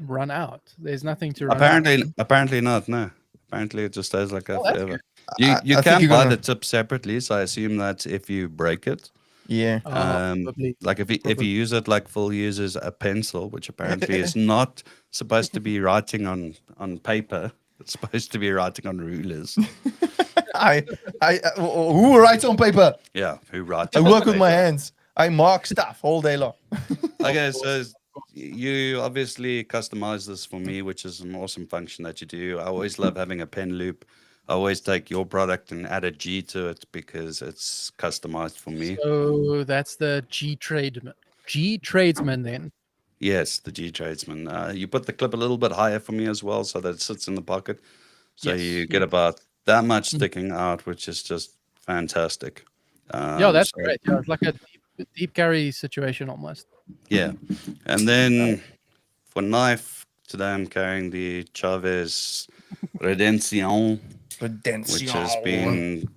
run out? There's nothing to run out. Apparently not. No. Apparently it just stays like that Oh, that's forever. good. You I think can you're buy gonna- the tip separately, so I assume that if you break it, Yeah. Oh, probably. like if Probably. you use it like full uses a pencil, which apparently is not supposed to be writing on paper, it's supposed to be writing on rulers. Who writes on paper? Yeah, who writes? I on work with my paper? hands. I mark stuff all day long. Okay, so you obviously customize this for me, which is an awesome function that you do. I always love having a pen loop. I always take your product and add a G to it because it's customized for me. So that's the G tradesman then. Yes, the G tradesman. You put the clip a little bit higher for me as well, so that it sits in the pocket. So Yes, you get about that much sticking out, which is just fantastic. Yeah, that's So, great. Yeah, it's like a deep carry situation almost. yeah, and then for knife today, I'm carrying the Chavez Redencion, which has been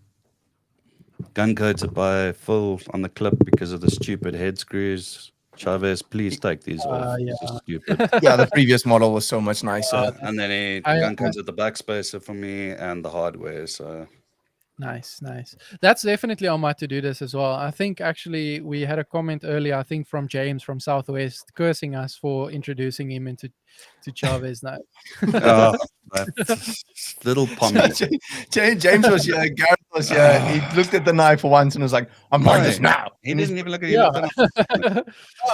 gun coated by Phil on the clip because of the stupid head screws. Chavez, please take these off. yeah. This is stupid. Yeah, the previous model was so much nicer. And then he gun coated the backspacer for me and the hardware. So Nice. That's definitely on my to-do list as well. I think actually we had a comment earlier, I think from James from Southwest, cursing us for introducing him to Chavez now. that little pommy. James was here, Gareth was here. He looked at the knife for once and was like, I'm buying this now. He didn't even look at Yeah.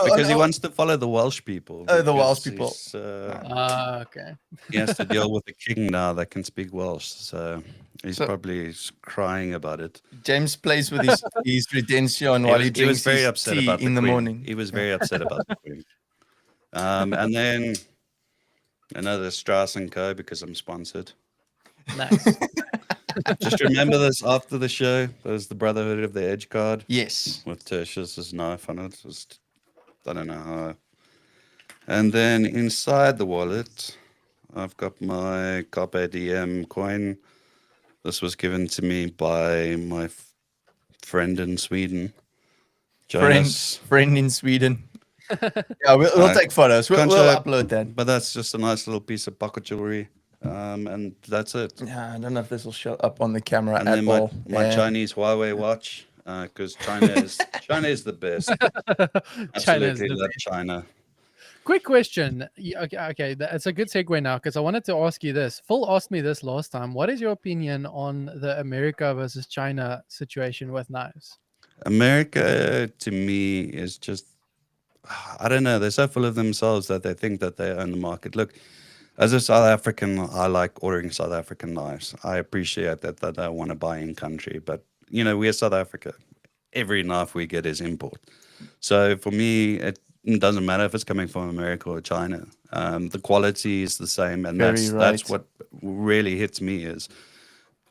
because he wants to follow the Welsh people. Oh, the Welsh because people. Okay. He has to deal with a king now that can speak Welsh. So he's probably crying about it. James plays with his Redencion while he drinks very his upset tea about in the Queen. morning. He was very upset about the Queen. And then another Strauss & Co. because I'm sponsored. Nice. Just remember this after the show. There's the Brotherhood of the Edge card. Yes. With Tertius's knife on it. Just, I don't know how. And then inside the wallet, I've got my Carpe Diem coin. This was given to me by my friend in Sweden. Jonas. Friend in Sweden. Yeah, we'll take photos. We'll upload that. But that's just a nice little piece of pocket jewelry. And that's it. Yeah, I don't know if this will show up on the camera And at then all. my Chinese Huawei watch, because China is the best. Absolutely love China. Quick question. Okay, that's a good segue now because I wanted to ask you this. Phil asked me this last time. What is your opinion on the America versus China situation with knives? America, to me, is just, I don't know. They're so full of themselves that they think that they own the market. Look, as a South African, I like ordering South African knives. I appreciate that I want to buy in country. But, we're South Africa. Every knife we get is import. So for me, it doesn't matter if it's coming from America or China. The quality is the same. And that's what really hits me is,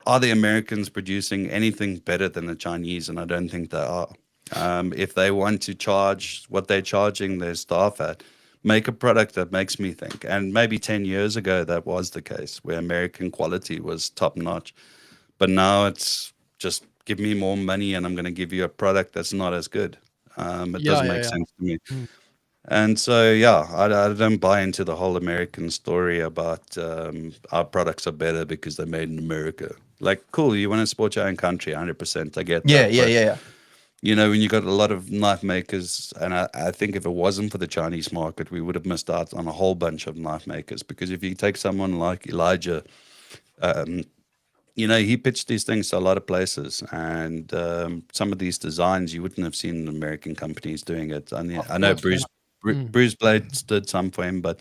are the Americans producing anything better than the Chinese? And I don't think they are. If they want to charge what they're charging their staff at, make a product that makes me think. And maybe 10 years ago, that was the case, where American quality was top notch. But now it's just give me more money and I'm going to give you a product that's not as good. It doesn't make sense to me. And so, I don't buy into the whole American story about our products are better because they're made in America. Like, cool, you want to support your own country, 100%. I get that. Yeah. When you got a lot of knife makers, and I think if it wasn't for the Chinese market, we would have missed out on a whole bunch of knife makers. Because if you take someone like Elijah, he pitched these things to a lot of places, and some of these designs you wouldn't have seen American companies doing it. I know Bruce Blades did some for him, but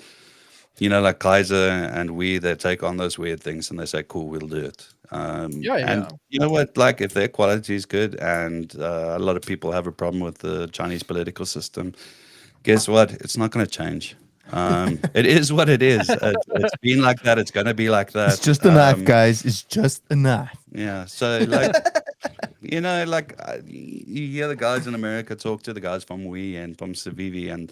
like Kizer and they take on those weird things and they say, "Cool, we'll do it." And you know what? Like, if their quality is good, and a lot of people have a problem with the Chinese political system, guess what? It's not going to change. It is what it is. It's been like that. It's going to be like that. It's just a knife, guys. It's just a knife. Yeah. So, like, you hear the guys in America talk to the guys from WE and from Civivi, and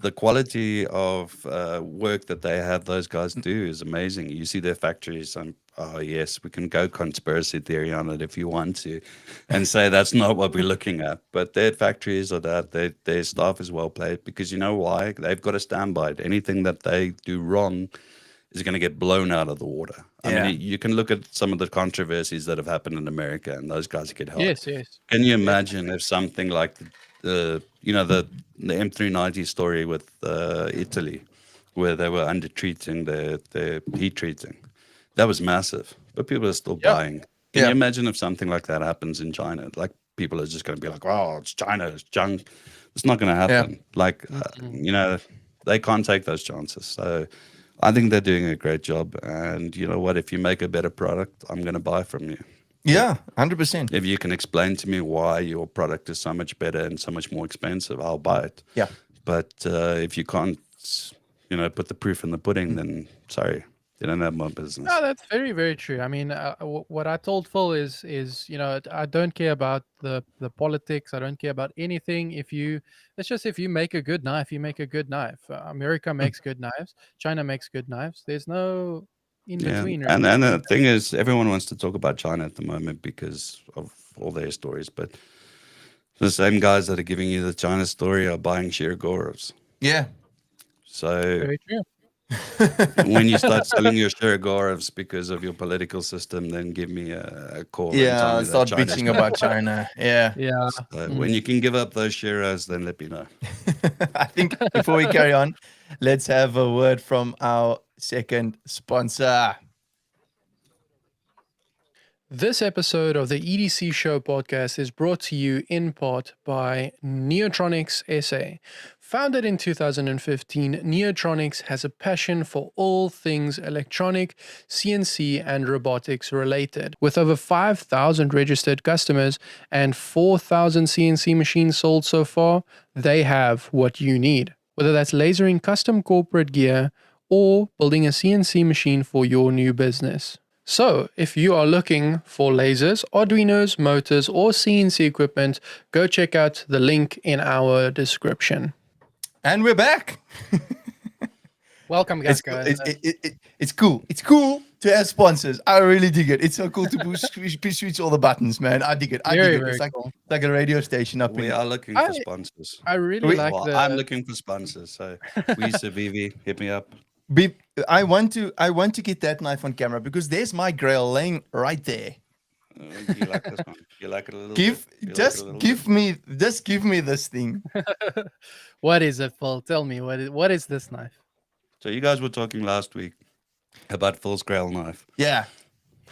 the quality of work that they have those guys do is amazing. You see their factories, and yes, we can go conspiracy theory on it if you want to, and say that's not what we're looking at. But their factories are that. Their staff is well paid, because you know why? They've got to stand by it. Anything that they do wrong is going to get blown out of the water. I mean, you can look at some of the controversies that have happened in America, and those guys get help. Yes. Can you imagine if something like the M390 story with Italy, where they were under treating their heat treating, that was massive, but people are still buying. Can you imagine if something like that happens in China? Like people are just going to be like, "Oh, it's China, it's junk." It's not going to happen. Like they can't take those chances. So I think they're doing a great job. And you know what? If you make a better product, I'm going to buy from you. Yeah, 100%. If you can explain to me why your product is so much better and so much more expensive, I'll buy it. Yeah. But if you can't, put the proof in the pudding, then sorry, you don't have my business. No, that's very, very true. I mean, what I told Phil is I don't care about the politics. I don't care about anything. If you make a good knife, you make a good knife. America makes good knives. China makes good knives. There's no in between. Really. And the thing is, everyone wants to talk about China at the moment because of all their stories. But the same guys that are giving you the China story are buying Shiragorovs. Yeah. So very true. When you start selling your Shiragorovs because of your political system, then give me a call. Yeah, and start bitching about China. Yeah. Yeah. So when you can give up those Shiras, then let me know. I think before we carry on, let's have a word from our second sponsor. This episode of the EDC Show podcast is brought to you in part by Neotronics SA. Founded in 2015, Neotronics has a passion for all things electronic, CNC, and robotics related. With over 5,000 registered customers and 4,000 CNC machines sold so far, they have what you need. Whether that's lasering custom corporate gear or building a CNC machine for your new business. So, if you are looking for lasers, Arduinos, motors, or CNC equipment, go check out the link in our description. And we're back. Welcome, guys. It's cool. It's cool to have sponsors. I really dig it. It's so cool to push all the buttons, man. I dig it. I dig it. It's like, cool. like a radio station up We in. are looking for sponsors. I really like Well, the. I'm looking for sponsors. So, Vivi, hit me up. I want to get that knife on camera because there's my grail laying right there. You like this one? You like it a little Give bit? give me this thing. What is it, Phil? Tell me what is this knife? So you guys were talking last week about Phil's Grail knife. Yeah.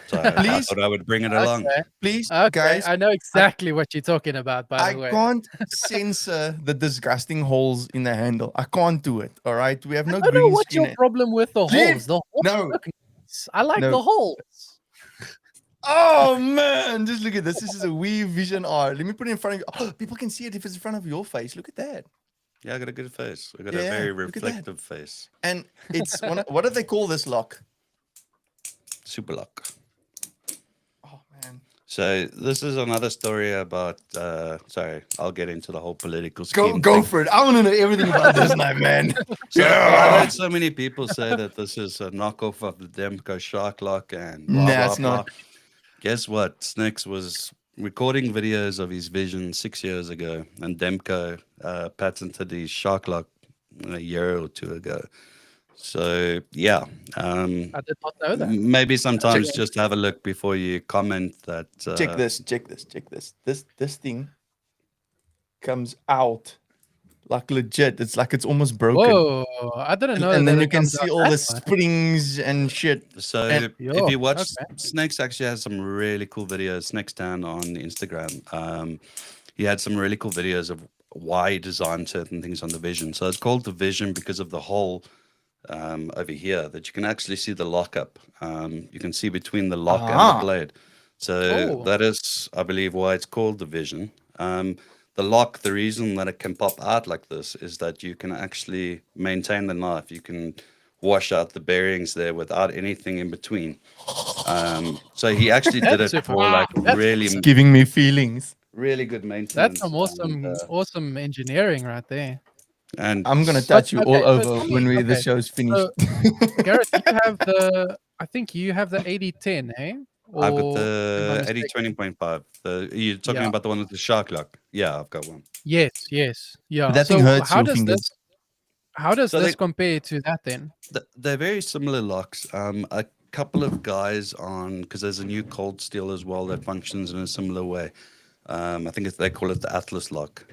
So I thought I would bring it along. Okay. Please, Okay, guys. I know exactly what you're talking about, by the way. I can't censor the disgusting holes in the handle. I can't do it. All right. We have no I don't know green what's screen. your problem with the holes. The holes No. look nice. I like No. the holes. Oh man, just look at this. This is a Wii Vision R. Let me put it in front of you. Oh, people can see it if it's in front of your face. Look at that. Yeah, I got a good face. I got a Yeah, very look at that. reflective face. And it's what do they call this lock? Super lock. Oh man. So this is another story about. Sorry, I'll get into the whole political scheme. Go for it. I want to know everything about this knife, man. So I've heard so many people say that this is a knockoff of the Demco Shark Lock and blah, Nah, blah, it's not. blah. Guess what? Snix was recording videos of his Vision 6 years ago, and Demco patented his Shark Lock a year or two ago. So yeah, I did not know that. maybe sometimes just have a look before you comment that. Check this. This thing comes out like legit. It's like it's almost broken. Whoa, I didn't know. And that then it you can comes see out all that the way. springs and shit. So And- if you watch okay. Snakes actually has some really cool videos. Snakes down on Instagram. He had some really cool videos of why he designed certain things on the Vision. So it's called the Vision because of the hole over here that you can actually see the lockup. You can see between the lock and the blade. So Oh. that is, I believe, why it's called the Vision. The lock, the reason that it can pop out like this is that you can actually maintain the knife. You can wash out the bearings there without anything in between. So he actually did it That's for like that's really, It's giving me feelings. really good maintenance. That's some awesome, and, awesome engineering right there. and I'm gonna touch you all okay, so over tell me- when the okay, show's finished. So, Gareth, you have the. I think you have the 8010, eh? I've got Or am I the mistaken? 8020.5. You're talking Yeah. about the one with the shark lock. Yeah, I've got one. Yes, yeah. That so thing hurts how your does fingers. this? How does So this they- compare to that then? They're very similar locks. A couple of guys on, because there's a new cold steel as well that functions in a similar way. I think they call it the Atlas lock.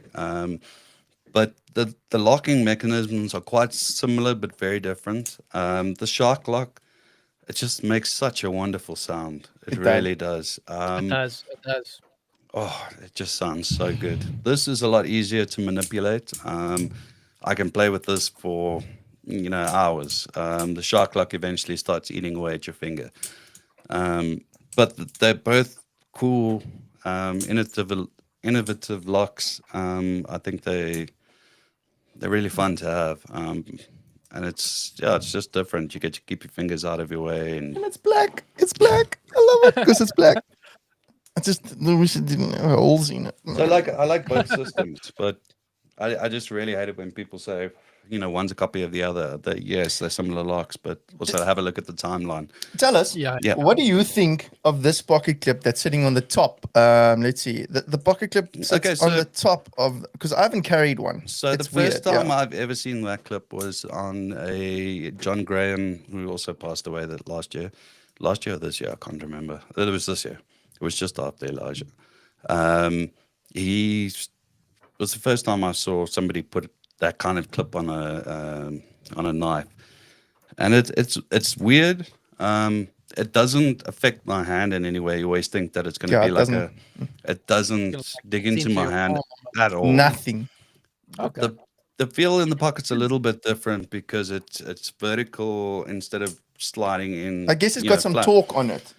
But the locking mechanisms are quite similar but very different. The shark lock, it just makes such a wonderful sound. It It really does. It does. It does. Oh, it just sounds so good. This is a lot easier to manipulate. I can play with this for hours. The shark lock eventually starts eating away at your finger. But they're both cool, innovative locks. I think they're really fun to have. And it's just different. You get to keep your fingers out of your way, and And it's black. It's black. I love it because it's black. I just wish it didn't have holes in it. so I like both systems, but I just really hate it when people say, one's a copy of the other. That yes, they're similar locks, but also have a look at the timeline. Tell us, Yeah. Yeah. what do you think of this pocket clip that's sitting on the top? Let's see. The pocket clip sits Okay, on so- the top of, because I haven't carried one. So It's the first weird, time yeah. I've ever seen that clip was on a John Graham, who also passed away that last year or this year, I can't remember. It was this year. It was just after Elijah. He was the first time I saw somebody put that kind of clip on a knife, and it's weird. It doesn't affect my hand in any way. You always think that it's going to Yeah, be it like doesn't. it doesn't dig into my your hand palm. at all. Nothing. Okay. The feel in the pocket's a little bit different because it's vertical instead of sliding in. I guess it's got some flat. torque on it.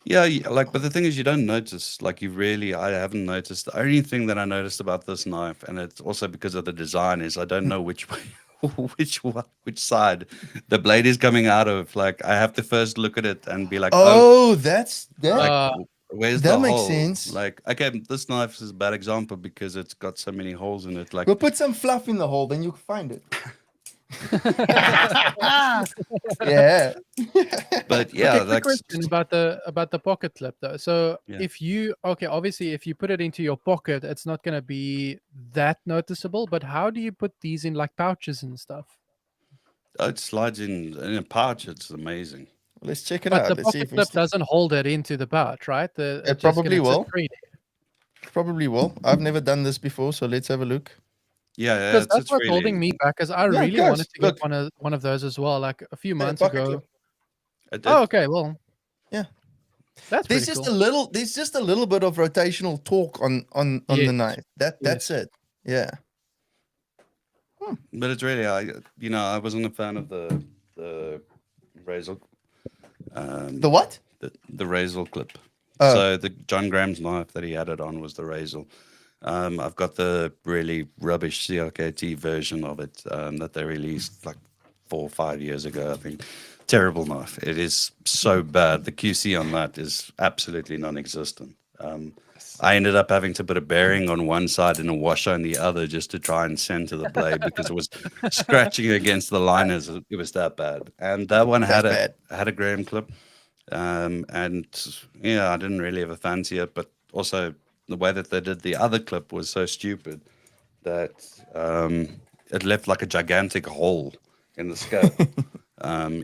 Yeah, but the thing is, you don't notice. I haven't noticed. The only thing that I noticed about this knife, and it's also because of the design, is I don't know which way, which side the blade is coming out of. Like, I have to first look at it and be like, Oh, that's that. like, where's that the makes hole? sense. Like, okay, this knife is a bad example because it's got so many holes in it. Like, We'll put some fluff in the hole, then you can find it. Yeah. but yeah, Okay, quick like, question about the pocket clip though. So Yeah. obviously if you put it into your pocket, it's not gonna be that noticeable. But how do you put these in like pouches and stuff? it slides in a pouch. It's amazing. Let's check it But out. the Let's see pocket if clip doesn't hold it into the pouch, right? It's just probably gonna sit will. free there. Probably will. I've never done this before, so let's have a look. Yeah, Because it's that's what's holding really. me back. Because I Yeah, really guys, wanted to look. get one of those as well, like a few months pocket ago. clip. Oh, okay. Well, Yeah. that's There's pretty just cool. there's just a little bit of rotational torque on the Yes. knife. That's it. Yeah. But it's really, I wasn't a fan of the razor, The what? the razor clip. Oh. So the John Graham's knife that he had it on was the razor. I've got the really rubbish CRKT version of it that they released like 4 or 5 years ago, I think. Terrible knife. It is so bad. The QC on that is absolutely non-existent. I ended up having to put a bearing on one side and a washer on the other just to try and center the blade because it was scratching against the liners. It was that bad. And that one had a Graham clip. And yeah, I didn't really ever fancy it, but also the way that they did the other clip was so stupid that it left like a gigantic hole in the scope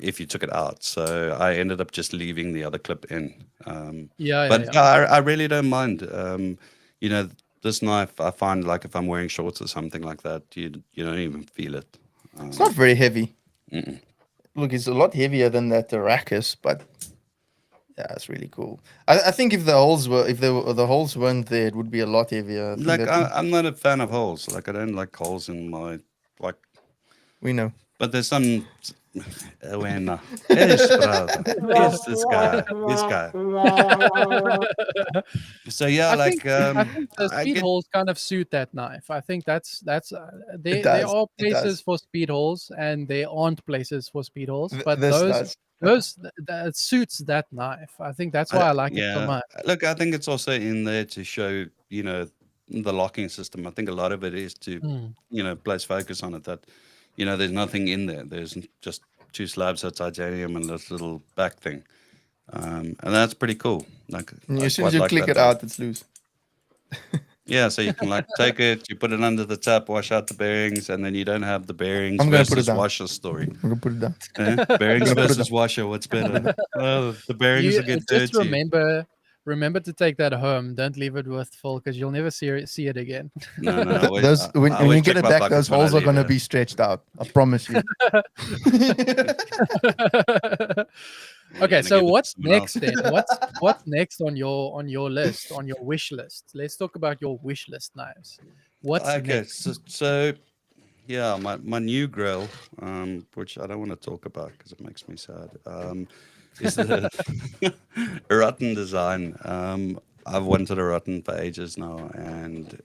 if you took it out. So I ended up just leaving the other clip in. But I really don't mind. This knife, I find like if I'm wearing shorts or something like that, you don't even feel it. It's not very heavy. Mm-mm. Look, it's a lot heavier than that Arrakis, but yeah, it's really cool. I think if the holes weren't there, it would be a lot heavier. I think Like that I'm not a fan of holes. Like I don't like holes in my like. we know. But there's some. Bueno. Yes, brother. Yes, this guy. So yeah, I like think the I speed get- holes kind of suit that knife. I think that's there does, are it does. places for speed holes and there aren't places for speed holes, but This those does. that suits that knife. I think that's why I like it so much. Look, I think it's also in there to show, the locking system. I think a lot of it is to, place focus on it that, there's nothing in there. There's just 2 slabs of titanium and this little back thing. And that's pretty cool. Like As soon as you click it out, it's loose. Yeah, so you can like take it, you put it under the tap, wash out the bearings, and then you don't have the bearings I'm gonna put it versus down. washer story. I'm gonna put it down. Bearings I'm gonna put it versus washer, what's better? Oh, the bearings You will get just dirty. remember to take that home. Don't leave it with full because you'll never see it again. No, I always- Those I when always you get check it my back, pockets those when I holes are leave gonna it. be stretched out. I promise you. Okay, gonna so give it to what's someone next else. then? What's next on your list, on your wish list? Let's talk about your wish list knives. What's Okay, next? so yeah, my new grill, which I don't want to talk about because it makes me sad, is the Rotten design. I've wanted a Rotten for ages now, and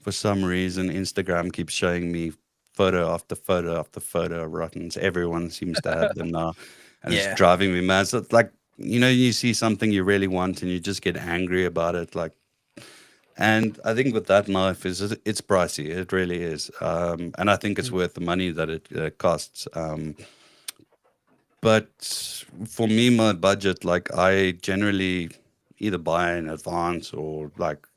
for some reason, Instagram keeps showing me photo after photo after photo of Rottens. Everyone seems to have them now, and Yeah. it's driving me mad. So it's like, you see something you really want, and you just get angry about it, like. And I think with that knife it's pricey. It really is, and I think it's worth the money that it costs. But for me, my budget, like I generally either buy in advance or like,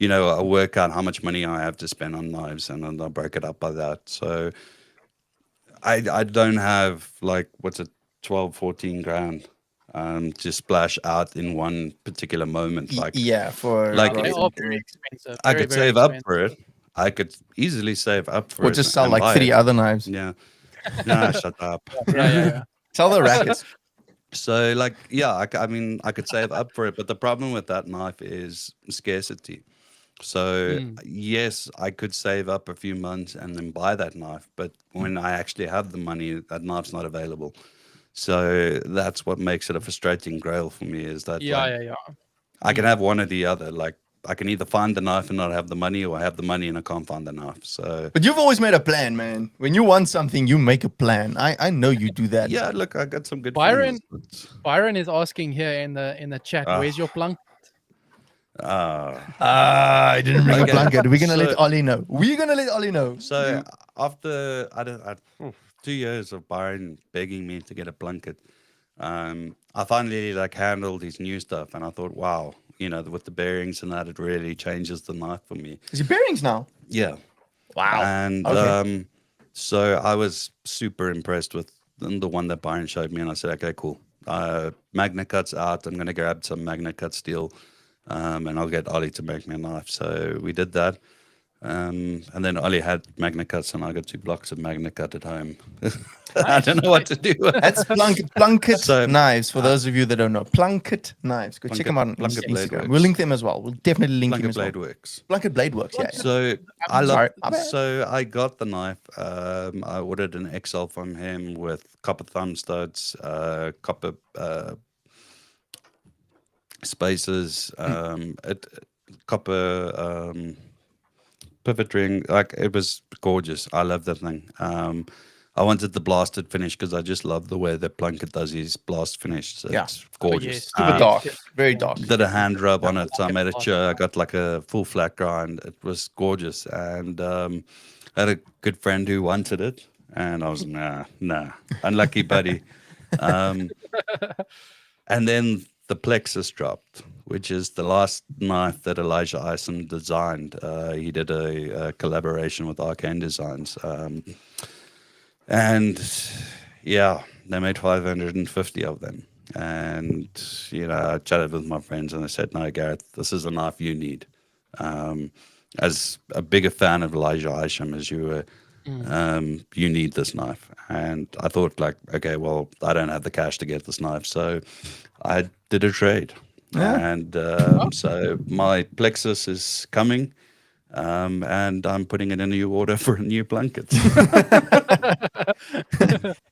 I work out how much money I have to spend on knives and then I break it up by that. So I don't have like, what's it, 12, 14 grand to splash out in one particular moment. Like, Yeah, for like They if- are very expensive. I Very, could very save up expensive. for it. I could easily save up for or it. just sell and like buy 3 it. other knives. Yeah. Nah, shut up. Yeah. Sell the rackets. So, like, yeah, I mean, I could save up for it, but the problem with that knife is scarcity. So, yes, I could save up a few months and then buy that knife, but when I actually have the money, that knife's not available. So that's what makes it a frustrating grail for me. Is that like, Yeah. I can have one or the other. Like, I can either find the knife and not have the money, or I have the money and I can't find the knife. So But you've always made a plan, man. When you want something, you make a plan. I know you do that. yeah, look, I got some good Byron- friends. Byron is asking here in the chat, Ah. where's your plunk? I didn't bring Okay, a blanket. We're gonna let so- Ollie know. We're gonna let Ollie know. So after 2 years of Byron begging me to get a blanket, I finally like handled his new stuff, and I thought, wow, with the bearings and that, it really changes the knife for me. Is it bearings now? Yeah, Wow. and Okay. so I was super impressed with the one that Byron showed me, and I said, okay, cool. Magna Cut's out. I'm gonna grab some Magna Cut steel, and I'll get Ollie to make me a knife. So we did that. And then Ollie had Magna Cuts, and I got 2 blocks of Magna Cut at home. I don't know what to do. That's plunket So, knives for those of you that don't know. Plunket knives. Go check them out on Plunket Blade Instagram. Works. We'll link them as well. We'll definitely link them Plunket as well. Blade works. Plunket Blade works. Yeah. So I Sorry. love. So I got the knife. I ordered an XL from him with copper thumb studs, copper spacers, copper pivot ring. Like, it was gorgeous. I love that thing. I wanted the blasted finish because I just love the way that Plunket does his blast finish. So Yeah. it's gorgeous. yes. Super dark. Very dark. Did a hand rub on it, so I made a chur. I got like a full flat grind. It was gorgeous, and I had a good friend who wanted it, and I was nah, unlucky buddy. And then the Plexus dropped, which is the last knife that Elijah Isom designed. He did a collaboration with Arcane Designs, and yeah, they made 550 of them. And I chatted with my friends, and I said, "No, Gareth, this is a knife you need." As a bigger fan of Elijah Isham as you were, you need this knife. And I thought, like, okay, well, I don't have the cash to get this knife, so I did a trade. Yeah. And so my Plexus is coming, and I'm putting in a new order for a new blanket.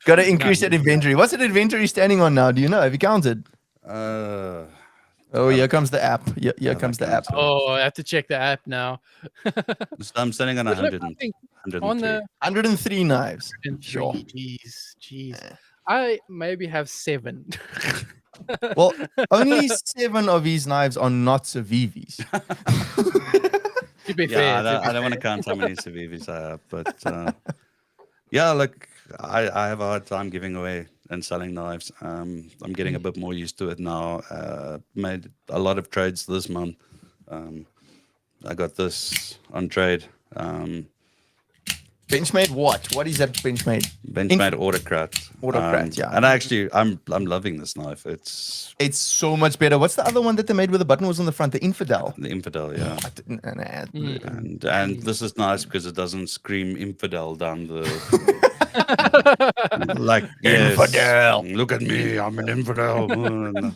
Got to increase that inventory. What's that inventory standing on now? Do you know? Have you counted? Oh, here comes the app. Here comes the app. Oh, I have to check the app now. So I'm standing on But look, 100 I think 103. on the 103 knives. Sure. jeez. I maybe have 7. Well, only 7 of these knives are not Civivis. To be Yeah, fair, I don't want to count how many Civivis I have, but yeah, look, I have a hard time giving away and selling knives. I'm getting a bit more used to it now. Made a lot of trades this month. I got this on trade. Benchmade what? What is that Benchmade? Benchmade Autocrat. Autocrat, yeah. And actually, I'm loving this knife. It's It's so much better. What's the other one that they made with the button was on the front? The Infidel. the Infidel, yeah. Nah. And this is nice because it doesn't scream Infidel down the Like, yes, Infidel. look at me, I'm an infidel. No.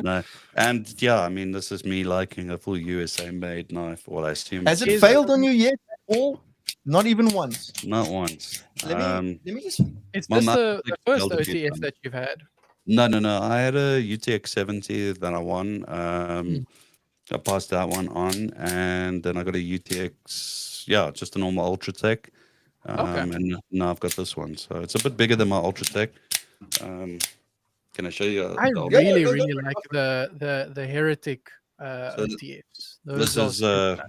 No. And yeah, I mean, this is me liking a full USA made knife. Well, I assume Has it Is- failed on you yet? Or not even once? not once. Let me just. Is My this mum the like first failed a few OTF times. that you've had? No. I had a UTX 70 that I won. I passed that one on, and then I got a UTX, yeah, just a normal Ultratech. And now I've got this one, so it's a bit bigger than my Ultratech. Can I show you? I the really, go really for it, like the Heretic So OTFs. this Those are is super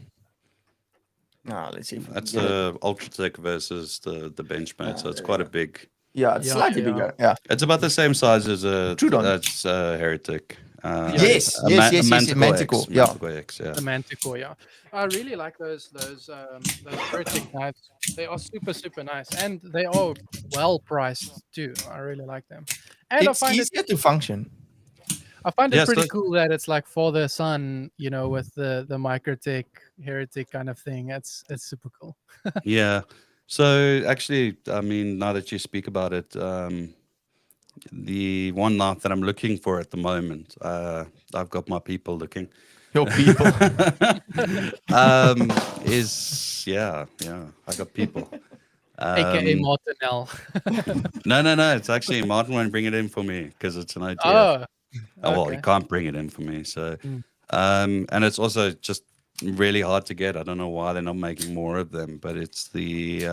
nice. Let's see if we that's can get it. the Ultratech versus the Benchmade, so it's there quite we a big. Yeah, it's Yeah, slightly yeah. bigger. Yeah. It's about the same size as a Trudon. that's Heretic. Yes, yes, Manticore. X, Yeah. Manticore X, yeah. The Manticore, yeah. I really like those Heretic knives. They are super, super nice, and they are well priced too. I really like them, and It's easier to function. I find it Yes, pretty that- cool that it's like father son, with the Microtech Heretic kind of thing. It's super cool. Yeah. So actually, I mean, now that you speak about it, the one knife that I'm looking for at the moment, I've got my people looking. Your people. Is I got people. AKA Martinel. No. It's actually Martin won't bring it in for me because it's an OTF. Oh, Well, he okay. can't bring it in for me. So, Mm. and it's also just really hard to get. I don't know why they're not making more of them, but it's the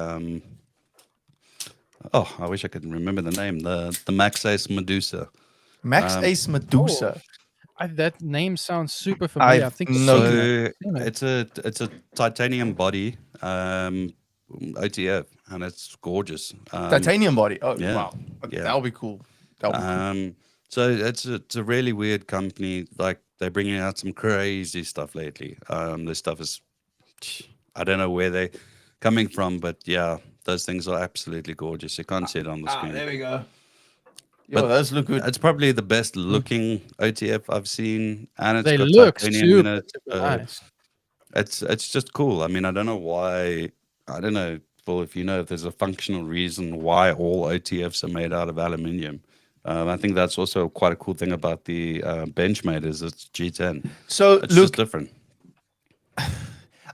I wish I could remember the name. The Max Ace Medusa. Max Ace Medusa. That name sounds super familiar. I I've think no I've clue. seen it. it's a titanium body OTF, and it's gorgeous. Titanium body. Oh, yeah, wow. Okay, yeah. that'll be cool. That'll be cool. So it's a really weird company. Like they're bringing out some crazy stuff lately. This stuff is, I don't know where they're coming from, but yeah, those things are absolutely gorgeous. You can't see it on the screen. There we go. Yo, But those look good. It's probably the best looking OTF I've seen, and it's They got look titanium in super, it. super nice. It's just cool. I mean, I don't know why. I don't know, Paul, if you know if there's a functional reason why all OTFs are made out of aluminium. I think that's also quite a cool thing about the Benchmade is it's G10. So It's look, just different.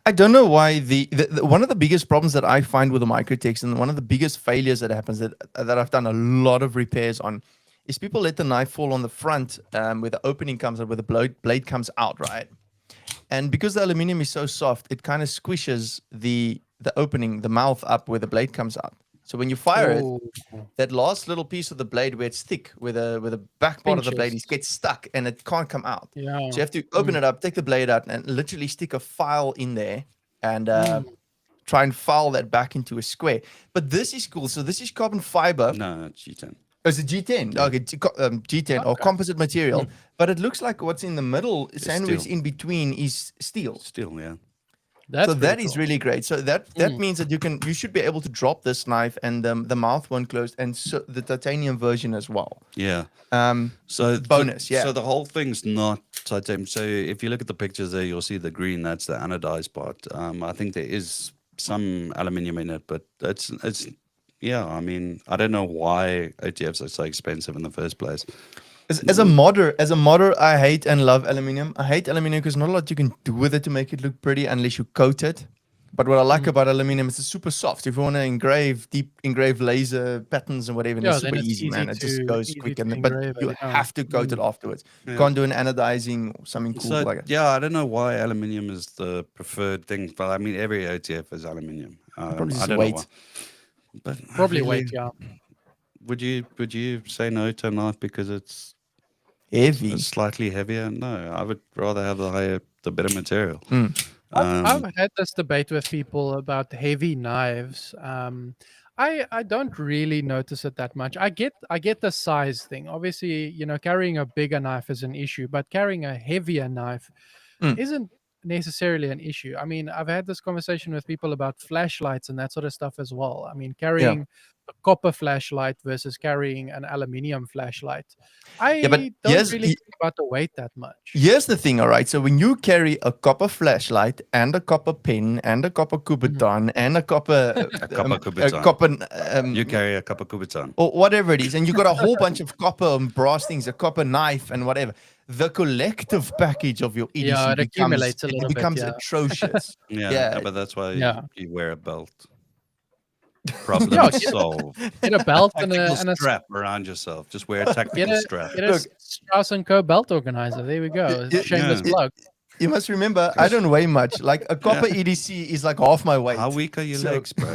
I don't know why the one of the biggest problems that I find with the Microtechs and one of the biggest failures that happens that I've done a lot of repairs on is people let the knife fall on the front where the opening comes out, where the blade comes out, right? And because the aluminium is so soft, it kind of squishes the opening, the mouth up where the blade comes out. So when you fire it, Oh, that last little piece of the blade where it's thick, where the back part of the blade Pinches. gets stuck and it can't come out. yeah. So you have to open it up, take the blade out, and literally stick a file in there and try and file that back into a square. But this is cool. So this is carbon fiber. No, it's G10. Oh, it's a G10. Yeah. Okay, G10 or Okay. composite material. But it looks like what's in the middle, sandwich steel. in between, is steel. Still, yeah. That's So that pretty is cool. really great. So that means that you should be able to drop this knife and the mouth won't close, and so the titanium version as well. Yeah. Um, So bonus, yeah. So the whole thing's not titanium. So if you look at the pictures there, you'll see the green. That's the anodized part. I think there is some aluminium in it, but it's yeah. I mean, I don't know why OTFs are so expensive in the first place. As a modder, I hate and love aluminium. I hate aluminium because not a lot you can do with it to make it look pretty unless you coat it. But what I like about aluminium is it's super soft. If you want to deep engrave laser patterns and whatever, Yeah, it's then super it's easy, man. It just easy goes to quick, but engrave you it, yeah. have to coat it afterwards. You can't do an anodizing or something cool So like that. yeah, I don't know why aluminium is the preferred thing, but I mean every OTF is aluminium. Probably I just don't weight. know why. But Probably really, weight, yeah. Would you say no to a knife because it's Heavy. slightly heavier? No, I would rather have the better material. I've had this debate with people about heavy knives. I don't really notice it that much. I get the size thing. Obviously, carrying a bigger knife is an issue, but carrying a heavier knife isn't necessarily an issue. I mean, I've had this conversation with people about flashlights and that sort of stuff as well. I mean, carrying a copper flashlight versus carrying an aluminium flashlight. I but don't yes, really think about the weight that much. Here's the thing, all right? So when you carry a copper flashlight and a copper pen and a copper Kuberton and a copper... Kuberton. You carry a copper Kuberton. Or whatever it is, and you got a whole bunch of copper and brass things, a copper knife and whatever. The collective package of your EDC it accumulates a little bit, becomes yeah. atrocious. Yeah, but that's why you wear a belt. Yeah, Problem solved. Get a belt and Tactical a strap around yourself. Just wear a tactical strap. Get a Strauss & Co. belt organizer. There we go. Shameless plug. You must remember, I don't weigh much. Like a copper EDC is like half my weight. How weak are your legs, bro?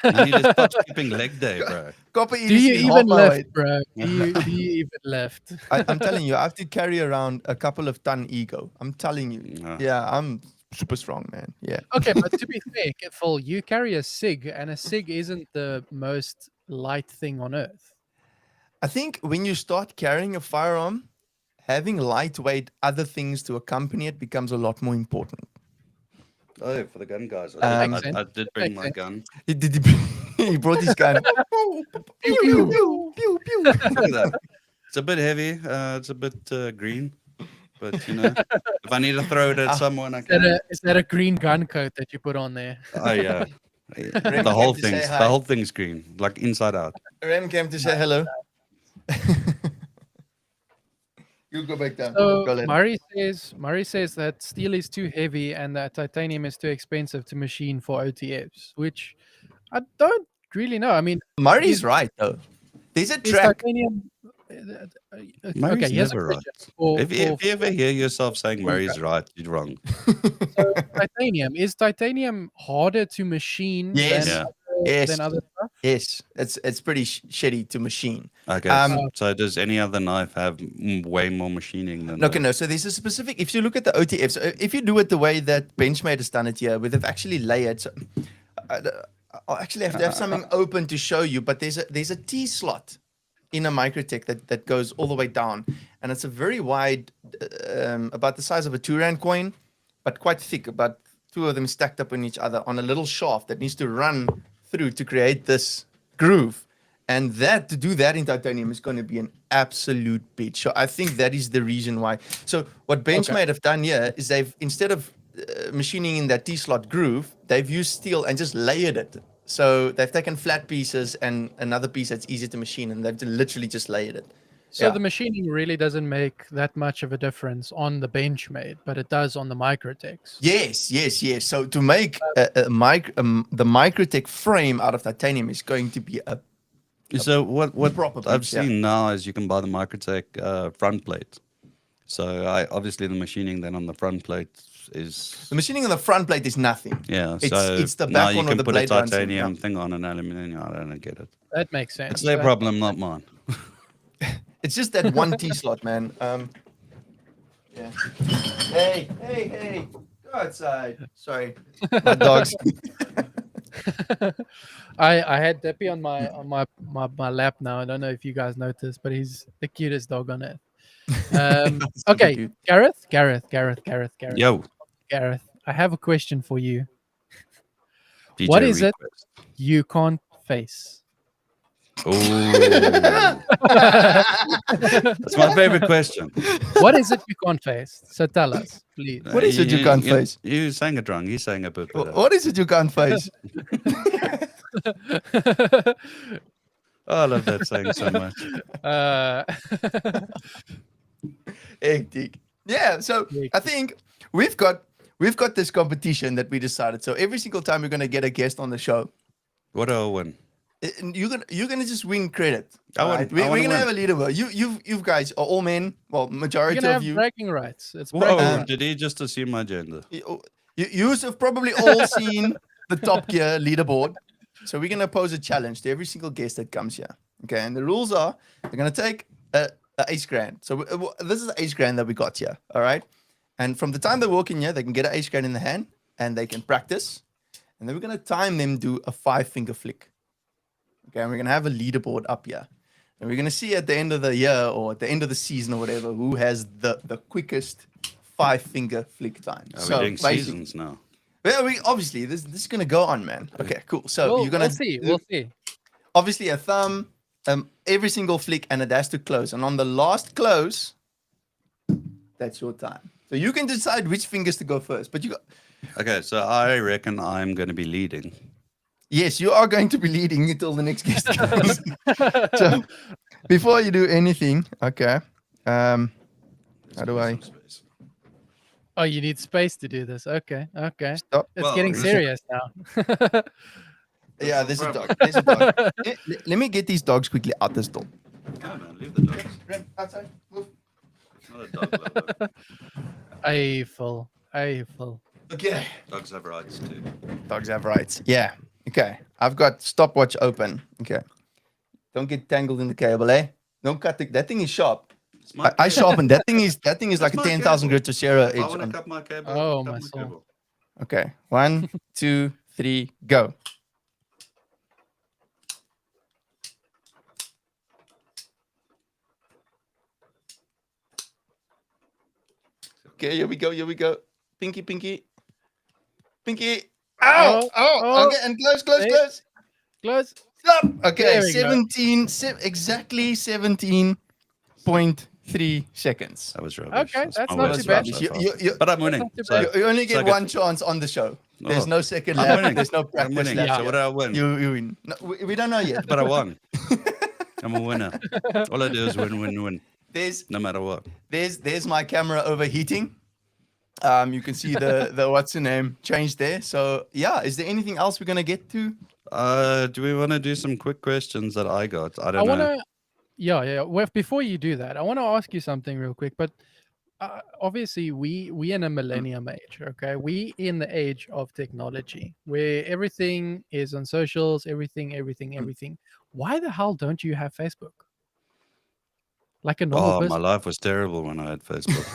You need to stop skipping leg day, bro. Copper EDC Do you is even half my lift, weight. bro? Do you even lift? I'm telling you, I have to carry around a couple of ton ego. I'm telling you. Yeah, I'm super strong, man. Yeah. Okay, but to be fair, Phil, you carry a SIG, and a SIG isn't the most light thing on earth. I think when you start carrying a firearm, having lightweight other things to accompany it becomes a lot more important. Oh, for the gun guys. I did bring my gun. He brought his gun. Pew, pew, pew, pew, pew. Look at that. It's a bit heavy. It's a bit green. But, you know, if I need to throw it at someone, I can. Is that a green gun coat that you put on there? Oh, yeah. The whole thing's green, like inside out. Rem came to say hello. You go back down. So Go Murray says that steel is too heavy and that titanium is too expensive to machine for OTFs, which I don't really know. I mean, Murray's right though. There's a track. Titanium, Murray's here's a never right. question If you ever hear yourself saying Murray's right, you're wrong. So is titanium harder to machine than other stuff? Yes, it's pretty shitty to machine. Okay, so does any other knife have way more machining than Okay, no. So there's a specific, if you look at the OTF, so if you do it the way that Benchmade has done it here, where they've actually layered, so, I'll actually have to have something open to show you, but there's a T slot in a Microtech that goes all the way down, and it's a very wide, about the size of a 2 rand coin, but quite thick, about 2 of them stacked up on each other on a little shaft that needs to run through to create this groove. And to do that in titanium is going to be an absolute bitch. So I think that is the reason why. So what Benchmade have done here is they've, instead of machining in that T-slot groove, they've used steel and just layered it. So they've taken flat pieces and another piece that's easy to machine, and they've literally just layered it. So the machining really doesn't make that much of a difference on the Benchmade, but it does on the Microtechs. Yes. So to make the Microtech frame out of titanium is going to be a So what proper I've seen now is you can buy the Microtech front plate. So obviously the machining then on the front plate is... The machining on the front plate is nothing. Yeah, it's the back one of the blade. Now you can put a titanium thing on an aluminium. I don't get it. That makes sense. It's their problem, not mine. It's just that one T-slot, man. Yeah. Hey. Go outside. Sorry. My dogs. I had Deppy on my lap now. I don't know if you guys noticed, but he's the cutest dog on earth. Okay, cute. Gareth. Yo. Gareth, I have a question for you. DJ What is it request. you can't face? Ooh. That's my favorite question. What is it you can't face? So tell us, please. What is it you can't face? You sang it wrong. He's saying a bit better. What is it you can't face? Oh, I love that saying so much. Hectic. Yeah, so I think we've got this competition that we decided. So every single time we're gonna get a guest on the show, What do I win? you're gonna just win credit. I want- right? I We're wanna gonna win. have a leaderboard. You guys are all men. Well, You're majority gonna of have you. bragging rights. It's Whoa, bragging rights. did he just assume my gender? You have probably all seen the Top Gear leaderboard. So we're gonna pose a challenge to every single guest that comes here. Okay, and the rules are they're gonna take a ace grand. So this is the ace grand that we got here. All right, and from the time they walk in here, they can get an ace grand in the hand and they can practice. And then we're gonna time them do a 5-finger flick. Okay, and we're gonna have a leaderboard up here. And we're gonna see at the end of the year or at the end of the season or whatever who has the quickest 5-finger flick time. Are we doing seasons now? Well, we obviously this is gonna go on, man. Okay, cool. So you're gonna We'll see. obviously a thumb, every single flick, and it has to close. And on the last close, that's your time. So you can decide which fingers to go first. But you got, Okay, so I reckon I'm going to be leading. yes, you are going to be leading until the next guest comes. So before you do anything, okay. How do I Oh, you need space to do this. Okay. Okay. stop? It's Well, getting this- serious now. Yeah, there's a dog. There's a dog. Let me get these dogs quickly out this door. No, man, leave the dogs. Ren, outside. Move. It's not a dog lover. Eiffel. Eiffel. Okay. Dogs have rights too. Dogs have rights. Yeah. Okay. I've got stopwatch open. Okay. Don't get tangled in the cable, eh? Don't cut the, that thing is sharp. It's my I cable. sharpened. That thing is like That's a my 10,000 cable. grit to Sierra If I edge. want to On. cut my cable, Oh, cut my my soul. cable. Okay. 1, 2, 3, go. Okay, here we go. Here we go. Pinky, pinky. Pinky. Ow! Oh, Oh! oh. Okay, and close, close, Hey. close. Close. Stop. Okay, There we go. 17, exactly 17.3 seconds. That was rubbish. Okay, that's my not worst too bad. round so You- far. you- you- But I'm winning. not too So, bad. You only get Suck it. one chance on the show. There's Oh. no second I'm lap. winning. There's no I'm practice winning. lap. So what do I win? You win. No, we don't know yet. But I won. I'm a winner. All I do is win, win, win. There's No matter what. there's my camera overheating. You can see the what's the name changed there. So yeah, is there anything else we're gonna get to? Do we want to do some quick questions that I got? I I don't want know. to, yeah. Well, before you do that, I want to ask you something real quick. But obviously, we in a millennium age, okay? We in the age of technology, where everything is on socials, everything. Why the hell don't you have Facebook? Like a normal Oh, my person. life was terrible when I had Facebook.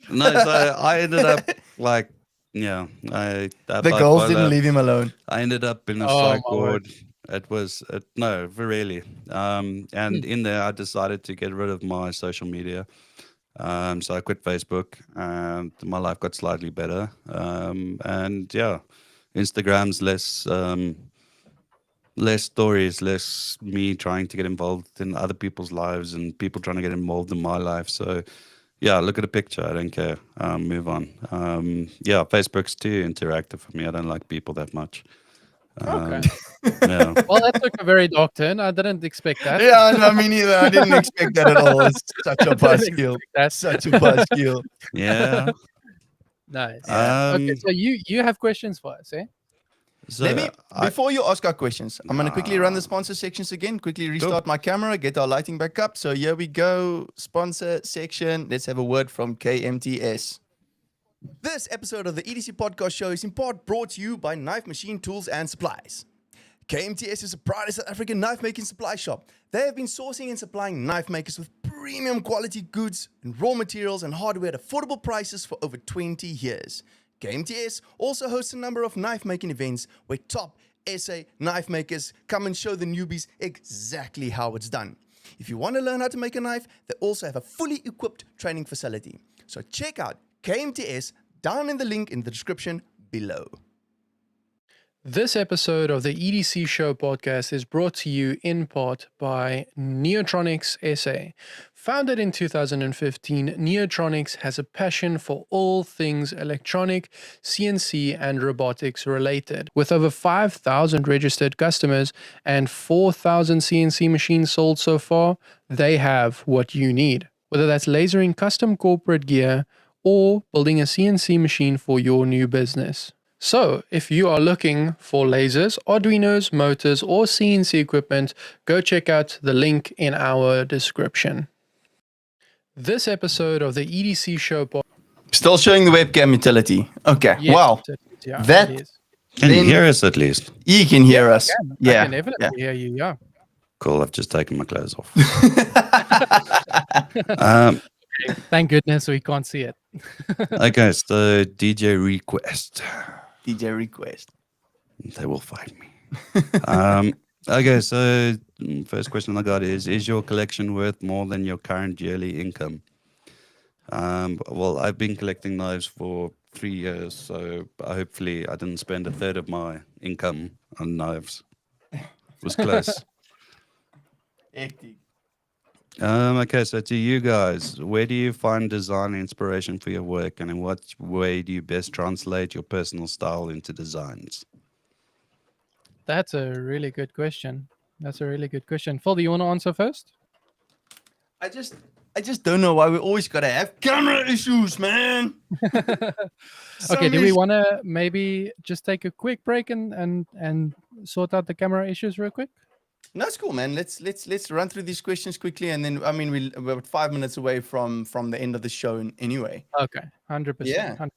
No, so I ended up like, yeah, The girls didn't leave him alone. I ended up in a Oh, psych my word. ward. It was no, really. And in there, I decided to get rid of my social media. So I quit Facebook, and my life got slightly better. And yeah, Instagram's less stories, less me trying to get involved in other people's lives and people trying to get involved in my life. So yeah, look at a picture. I don't care. Move on. Yeah, Facebook's too interactive for me. I don't like people that much. Okay. Yeah. Well, that took a very dark turn. I didn't expect that. Yeah, no, me neither. I didn't expect that at all. It's such a I didn't buzzkill. expect that. Such a buzzkill. Yeah. Nice. Yeah. Okay, so you have questions for us, eh? So Let me I- before you ask our questions, I'm gonna quickly run the sponsor sections again. Quickly restart my camera, get our lighting back up. So here we go. Sponsor section. Let's have a word from KMTS. This episode of the EDC Podcast Show is in part brought to you by Knife Machine Tools and Supplies. KMTS is a proud South African knife making supply shop. They have been sourcing and supplying knife makers with premium quality goods and raw materials and hardware at affordable prices for over 20 years. KMTS also hosts a number of knife making events where top SA knife makers come and show the newbies exactly how it's done. If you want to learn how to make a knife, they also have a fully equipped training facility. So check out KMTS down in the link in the description below. This episode of the EDC Show podcast is brought to you in part by Neotronics SA. Founded in 2015, Neotronics has a passion for all things electronic, CNC, and robotics related. With over 5,000 registered customers and 4,000 CNC machines sold so far, they have what you need. Whether that's lasering custom corporate gear or building a CNC machine for your new business. So, if you are looking for lasers, Arduinos, motors, or CNC equipment, go check out the link in our description. This episode of the EDC Show Still showing the webcam utility. Okay. Yes, Wow. yeah, that- it is. Can you Then- hear us at least? You can hear us. I Yeah. can definitely hear you, yeah. Cool. I've just taken my clothes off. Thank goodness we can't see it. Okay, so DJ request. DJ request. They will find me. Okay, so first question I got is your collection worth more than your current yearly income? Well, I've been collecting knives for 3 years, so hopefully I didn't spend a third of my income on knives. was close. Hectic. Okay, so to you guys, where do you find design inspiration for your work, and in what way do you best translate your personal style into designs? That's a really good question. That's a really good question. Phil, do you want to answer first? I just don't know why we always gotta have camera issues, man. Okay, do we want to maybe just take a quick break and sort out the camera issues real quick? No, that's cool, man. Let's run through these questions quickly, and then I mean we're 5 minutes away from the end of the show anyway. Okay, 100%. Yeah, 100%.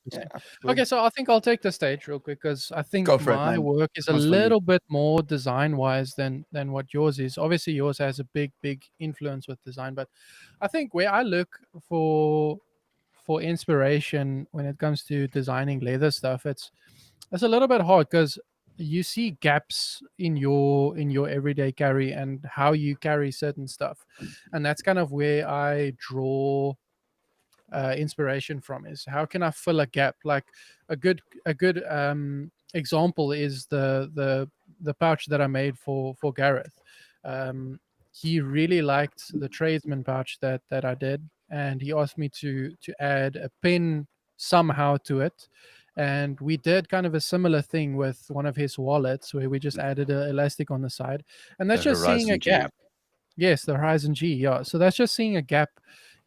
cool. Okay, so I think I'll take the stage real quick because I think Go for it, my man. work is a One's for you. little bit more design-wise than what yours is. Obviously, yours has a big influence with design, but I think where I look for inspiration when it comes to designing leather stuff, it's a little bit hard because you see gaps in your everyday carry and how you carry certain stuff, and that's kind of where I draw inspiration from. Is how can I fill a gap? Like a good example is the pouch that I made for Gareth. He really liked the tradesman pouch that I did, and he asked me to add a pin somehow to it. And we did kind of a similar thing with one of his wallets where we just added an elastic on the side, and that's The just seeing a Horizon G. gap. Yes, the Horizon G. Yeah, so that's just seeing a gap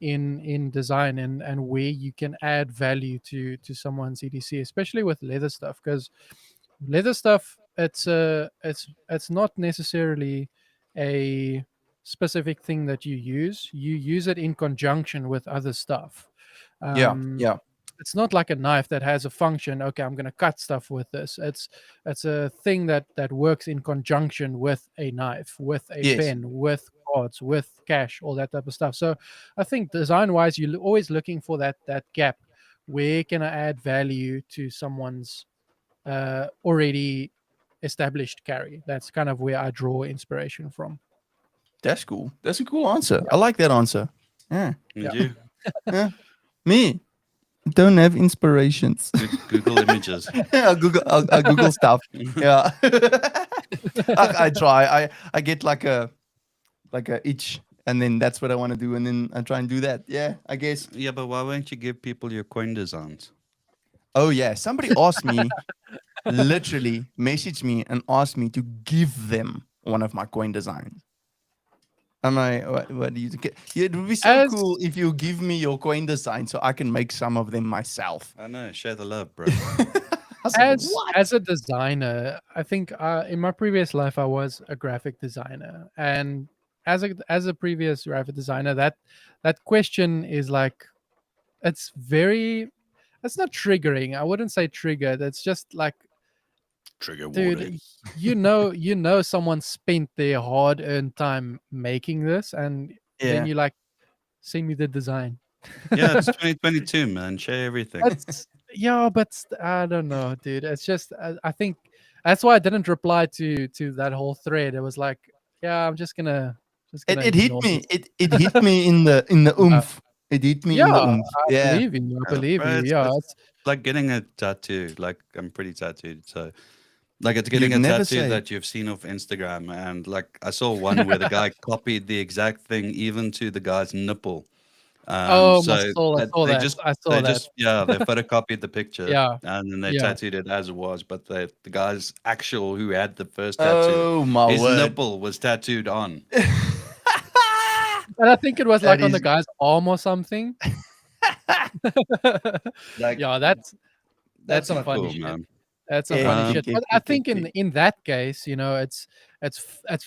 in design and where you can add value to someone's EDC, especially with leather stuff, because leather stuff it's not necessarily a specific thing that you use it in conjunction with other stuff. Yeah. It's not like a knife that has a function. Okay, I'm going to cut stuff with this. It's a thing that works in conjunction with a knife, with a Yes. pen, with cards, with cash, all that type of stuff. So I think design wise, you're always looking for that gap. Where can I add value to someone's already established carry? That's kind of where I draw inspiration from. That's cool. That's a cool answer. I like that answer. Yeah. And Yeah. you? Me, don't have inspirations. Google images. I'll Google stuff. Yeah. I try. I get like a itch, and then that's what I want to do, and then I try and do that. Yeah, I guess. Yeah, but why won't you give people your coin designs? Oh yeah, somebody asked me, literally messaged me and asked me to give them one of my coin designs. I'm like, what do you think? Yeah, it would be so cool if you give me your coin design so I can make some of them myself. I know, share the love, bro. As a designer, I think in my previous life I was a graphic designer, and as a previous graphic designer, that question is like, it's not triggering. I wouldn't say triggered. It's just like, Trigger dude, you know someone spent their hard-earned time making this, and then you like, send me the design. Yeah, it's 2022, man. Share everything. Yeah, but I don't know, dude. It's just I think that's why I didn't reply to that whole thread. It was like, yeah, I'm just gonna. It hit me. It hit me in the oomph. It hit me in the oomph. I believe you. I believe you. Yeah, it's like getting a tattoo. Like, I'm pretty tattooed, so like it's getting You'd a never tattoo say. that you've seen off Instagram, and like I saw one where the guy copied the exact thing even to the guy's nipple. My So soul! I saw they that. just I saw that. they photocopied the picture, Yeah. and then they Yeah. tattooed it as it was. But the guy's actual who had the first tattoo, Oh my his word! nipple was tattooed on. And I think it was like That on the is- guy's arm or something. Like, Yeah, that's some not funny cool, shit. man. That's some Yeah, funny shit. hectic, But I think hectic. in that case, you know, it's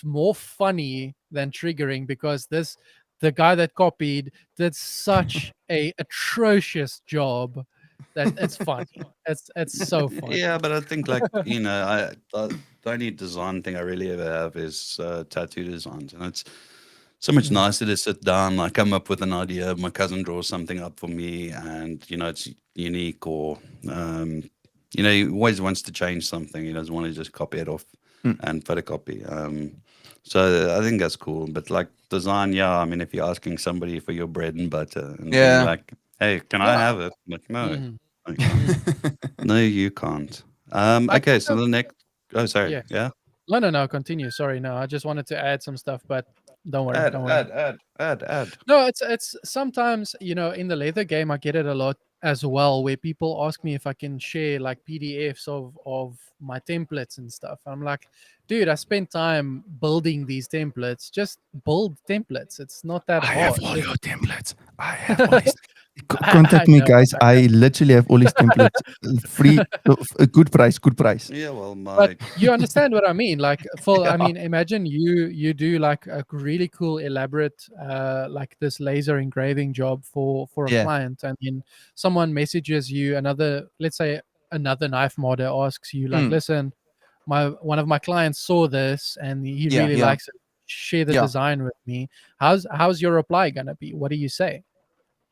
more funny than triggering, because the guy that copied did such a atrocious job that it's funny. It's so funny. Yeah, but I think like the only design thing I really ever have is tattoo designs, and it's so much nicer to sit down, like come up with an idea. My cousin draws something up for me, and it's unique, or he always wants to change something. He doesn't want to just copy it off and photocopy. So I think that's cool. But like design, yeah, I mean, if you're asking somebody for your bread and butter, and being like, hey, can I have it? I'm like, no, Mhm. I can't. No, you can't. Okay, so the next. Oh, sorry. Yeah. Yeah. No. Continue. Sorry, no. I just wanted to add some stuff, but don't worry. Add, Don't worry. add. No, it's sometimes, in the leather game I get it a lot as well, where people ask me if I can share like PDFs of my templates and stuff. I'm like, dude, I spent time building these templates. Just build templates. It's not that I hard. have all Just- your templates. I have all these. I Contact me, know, guys. I know. I literally have all these templates. Free, a good price, good price. Yeah, well, But my you understand what I mean, like for Yeah. I mean, imagine you do like a really cool elaborate like this laser engraving job for a Yeah. client, and then someone messages you, let's say another knife modder asks you like, Mm. listen, one of my clients saw this and he Yeah, really yeah. likes it, share the Yeah. design with me. How's your reply gonna be? What do you say?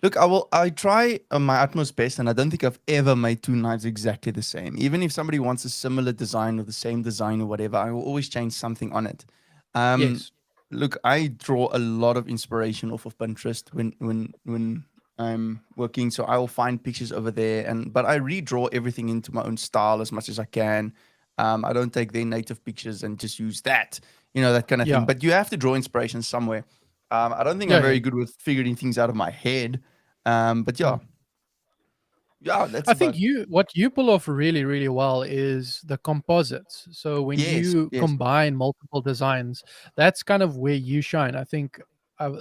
Look, I try my utmost best, and I don't think I've ever made two knives exactly the same. Even if somebody wants a similar design or the same design or whatever, I will always change something on it. Yes. Look, I draw a lot of inspiration off of Pinterest when I'm working. So I will find pictures over there, but I redraw everything into my own style as much as I can. I don't take their native pictures and just use that, that kind of thing. Yeah. But you have to draw inspiration somewhere. I don't think Yeah, I'm very yeah. good with figuring things out of my head. But yeah, that's I think about. what you pull off really, really well is the composites. So when Yes, you yes, combine multiple designs, that's kind of where you shine. I think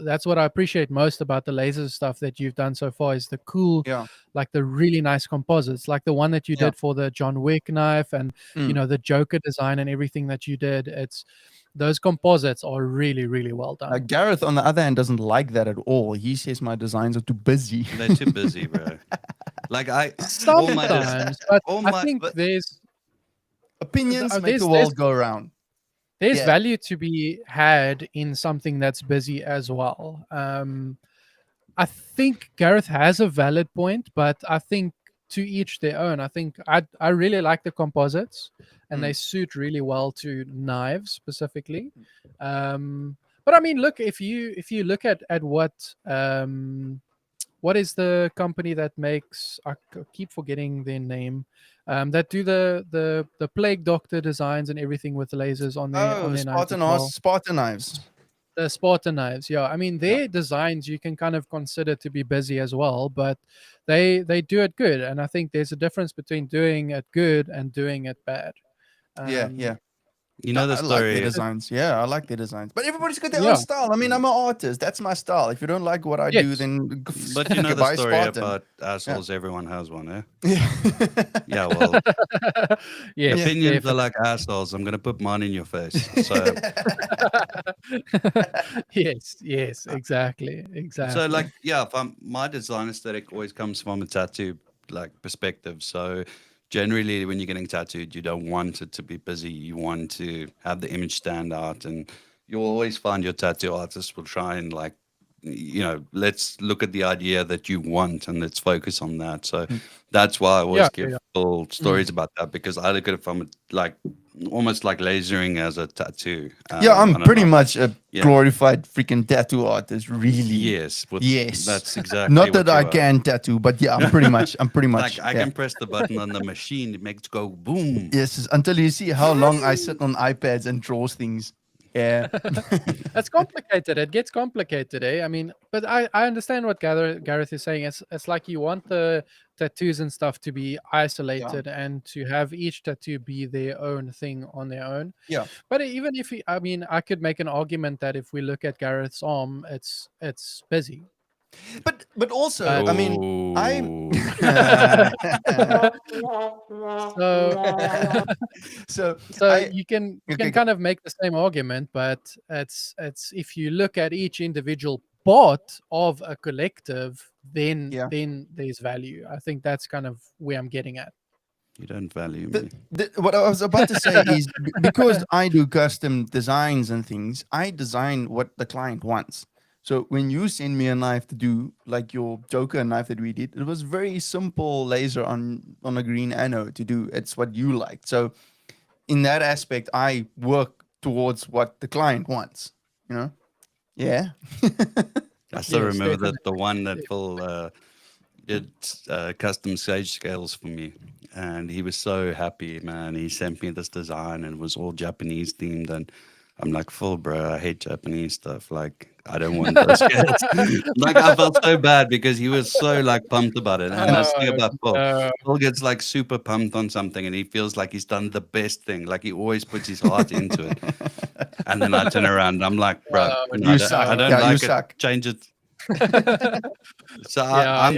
that's what I appreciate most about the laser stuff that you've done so far is the cool, yeah, like the really nice composites, like the one that you yeah. did for the John Wick knife and Mm. the Joker design and everything that you did. It's those composites are really, really well done. Gareth, on the other hand, doesn't like that at all. He says my designs are too busy. they're too busy, bro. Like all my Sometimes, but all I my think but Opinions make the there's world go around. there's Yeah. value to be had in something that's busy as well. I think Gareth has a valid point, but I think to each their own. I think I really like the composites, and they suit really well to knives specifically. But I mean, look, if you look at what is the company that makes, keep forgetting their name, that do the plague doctor designs and everything with lasers on their knives as well. Spartan knives. The Spartan knives, yeah. I mean, Yeah. their designs you can kind of consider to be busy as well, but they do it good, and I think there's a difference between doing it good and doing it bad. Yeah, Um, yeah. you know the I like their story. designs. Yeah, I like their designs. But everybody's got their Yeah. own style. I mean, I'm an artist. That's my style. If you don't like what I do, Yes. then But you know the buy story Spartan. about assholes. Everyone has one, eh? Yeah. Yeah, well, Yes, opinions are like assholes. I'm gonna put mine in your face. So, yes, exactly. so like, yeah, my design aesthetic always comes from a tattoo like perspective. So, generally, when you're getting tattooed, you don't want it to be busy. You want to have the image stand out, and you'll always find your tattoo artist will try and like, let's look at the idea that you want and let's focus on that. So that's why I always give Yeah. full stories about that, because I look at it from like almost like lasering as a tattoo. Yeah, I I'm don't pretty know. much a Yeah. glorified freaking tattoo artist, really. Yes. Yes. That's exactly Not what that you I are. can tattoo, but yeah, I'm pretty much. Like I yeah. can press the button on the machine, it makes it go boom. Yes, until you see how long I sit on iPads and draws things. Yeah. That's complicated. It gets complicated, eh? I mean, but I understand what Gareth is saying. It's like you want the tattoos and stuff to be isolated and to have each tattoo be their own thing on their own. Yeah. But even if I mean, I could make an argument that if we look at Gareth's arm, it's busy. But also, I mean, I'm So so you can okay, kind of make the same argument, but it's if you look at each individual part of a collective, then there's value. I think that's kind of where I'm getting at. You don't value me. what I was about to say is because I do custom designs and things, I design what the client wants. So when you send me a knife to do like your Joker knife that we did, it was very simple laser on a green anode to do. It's what you liked. So in that aspect, I work towards what the client wants. Yeah. I still Yes, remember definitely. the one that Phil did custom sage scales for me, and he was so happy, man. He sent me this design, and it was all Japanese themed, and I'm like, full bro, I hate Japanese stuff. Like, I don't want those scales. Like, I felt so bad because he was so like pumped about it, and that's the thing about Phil. no. Phil gets like super pumped on something, and he feels like he's done the best thing. Like, he always puts his heart into it, and then I turn around, and I'm like, bro, You I suck. don't Yeah, you like it. suck. Change it. So I've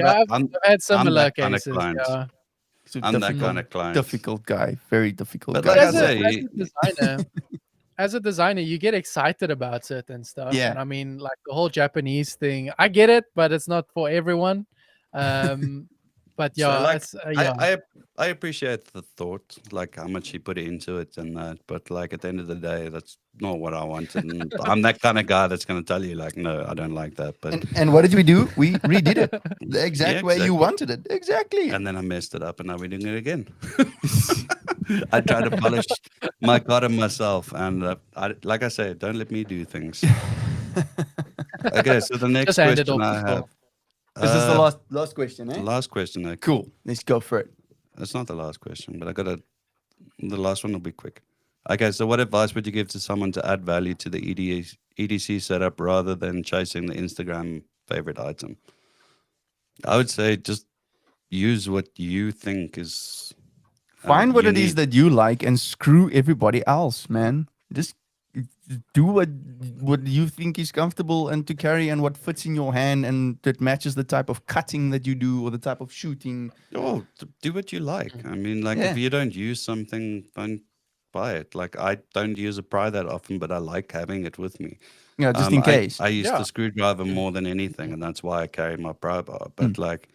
had similar that kind of cases. client. Yeah. He's a I'm that difficult- kind of client. difficult guy, very difficult But guy. like I As a, say, as a designer, as a designer, you get excited about certain stuff. Yeah. And I mean, like the whole Japanese thing, I get it, but it's not for everyone. But So, yeah, like, it's, yeah. I appreciate the thought, like how much he put into it and that. But like at the end of the day, that's not what I wanted. And I'm that kind of guy that's going to tell you, like, no, I don't like that. But and what did we do? We redid it the exact way you exactly. wanted it. Exactly. And then I messed it up, and now we're doing it again. I try to polish my cotton myself, and like I say, don't let me do things. Okay, so the next Just hand it question off I to Phil. have. Is this the last question, The eh? last question? Okay. Cool. Let's go for it. It's not the last question, but the last one will be quick. Okay, so what advice would you give to someone to add value to the EDC setup rather than chasing the Instagram favorite item? I would say just use what you think is Find what it unique. is that you like and screw everybody else, man. Just do what you think is comfortable and to carry and what fits in your hand and that matches the type of cutting that you do or the type of shooting. Oh, do what you like. I mean, like Yeah. if you don't use something, don't buy it. Like I don't use a pry that often, but I like having it with me. You know, just in case. I use Yeah. the screwdriver more than anything, and that's why I carry my pry bar. But like,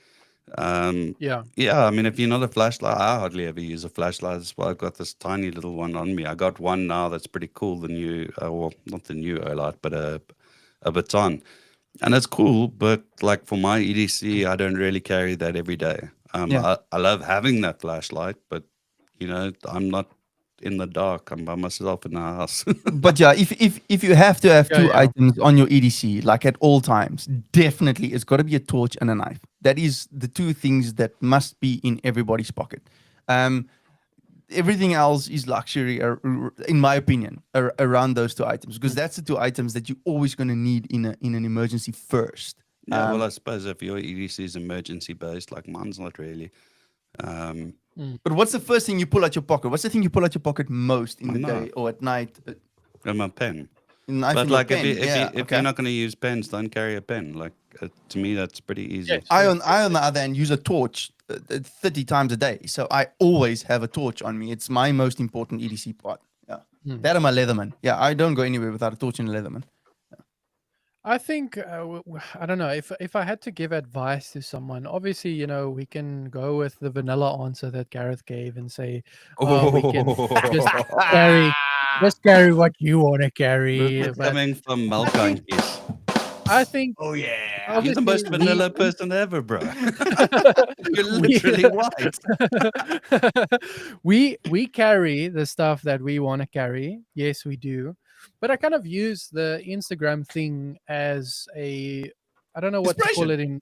Yeah. yeah, I mean, if you're not a flashlight, I hardly ever use a flashlight. That's why I've got this tiny little one on me. I got one now that's pretty cool. The new, well, not the new Olight, but a baton, and it's cool. But like for my EDC, I don't really carry that every day. Yeah. I love having that flashlight, but you know, I'm not in the dark. I'm by myself in the house. But yeah, if you have to have Yeah, two yeah. items on your EDC, like at all times, definitely it's got to be a torch and a knife. That is the two things that must be in everybody's pocket. Everything else is luxury, in my opinion, around those two items, because that's the two items that you're always going to need in an emergency first. Yeah, well, I suppose if your EDC is emergency based, like mine's not really. But what's the first thing you pull out your pocket? What's the thing you pull out your pocket most in the No. day or at night? And my pen. Knife But and your like, pen. if you're not going to use pens, don't carry a pen. Like to me, that's pretty easy. Yes. I on the other hand use a torch 30 times a day, so I always have a torch on me. It's my most important EDC part. Yeah, that and my Leatherman. Yeah, I don't go anywhere without a torch and a Leatherman. I think I don't know if I had to give advice to someone. Obviously, you know, we can go with the vanilla answer that Gareth gave and say, "Oh, we can just carry what you want to carry." It's But coming from Malkankies. I think, Oh yeah. You're the obviously, most vanilla person ever, bro. You're literally white. we carry the stuff that we want to carry. Yes, we do. But I kind of use the Instagram thing as a, I don't know what to call it in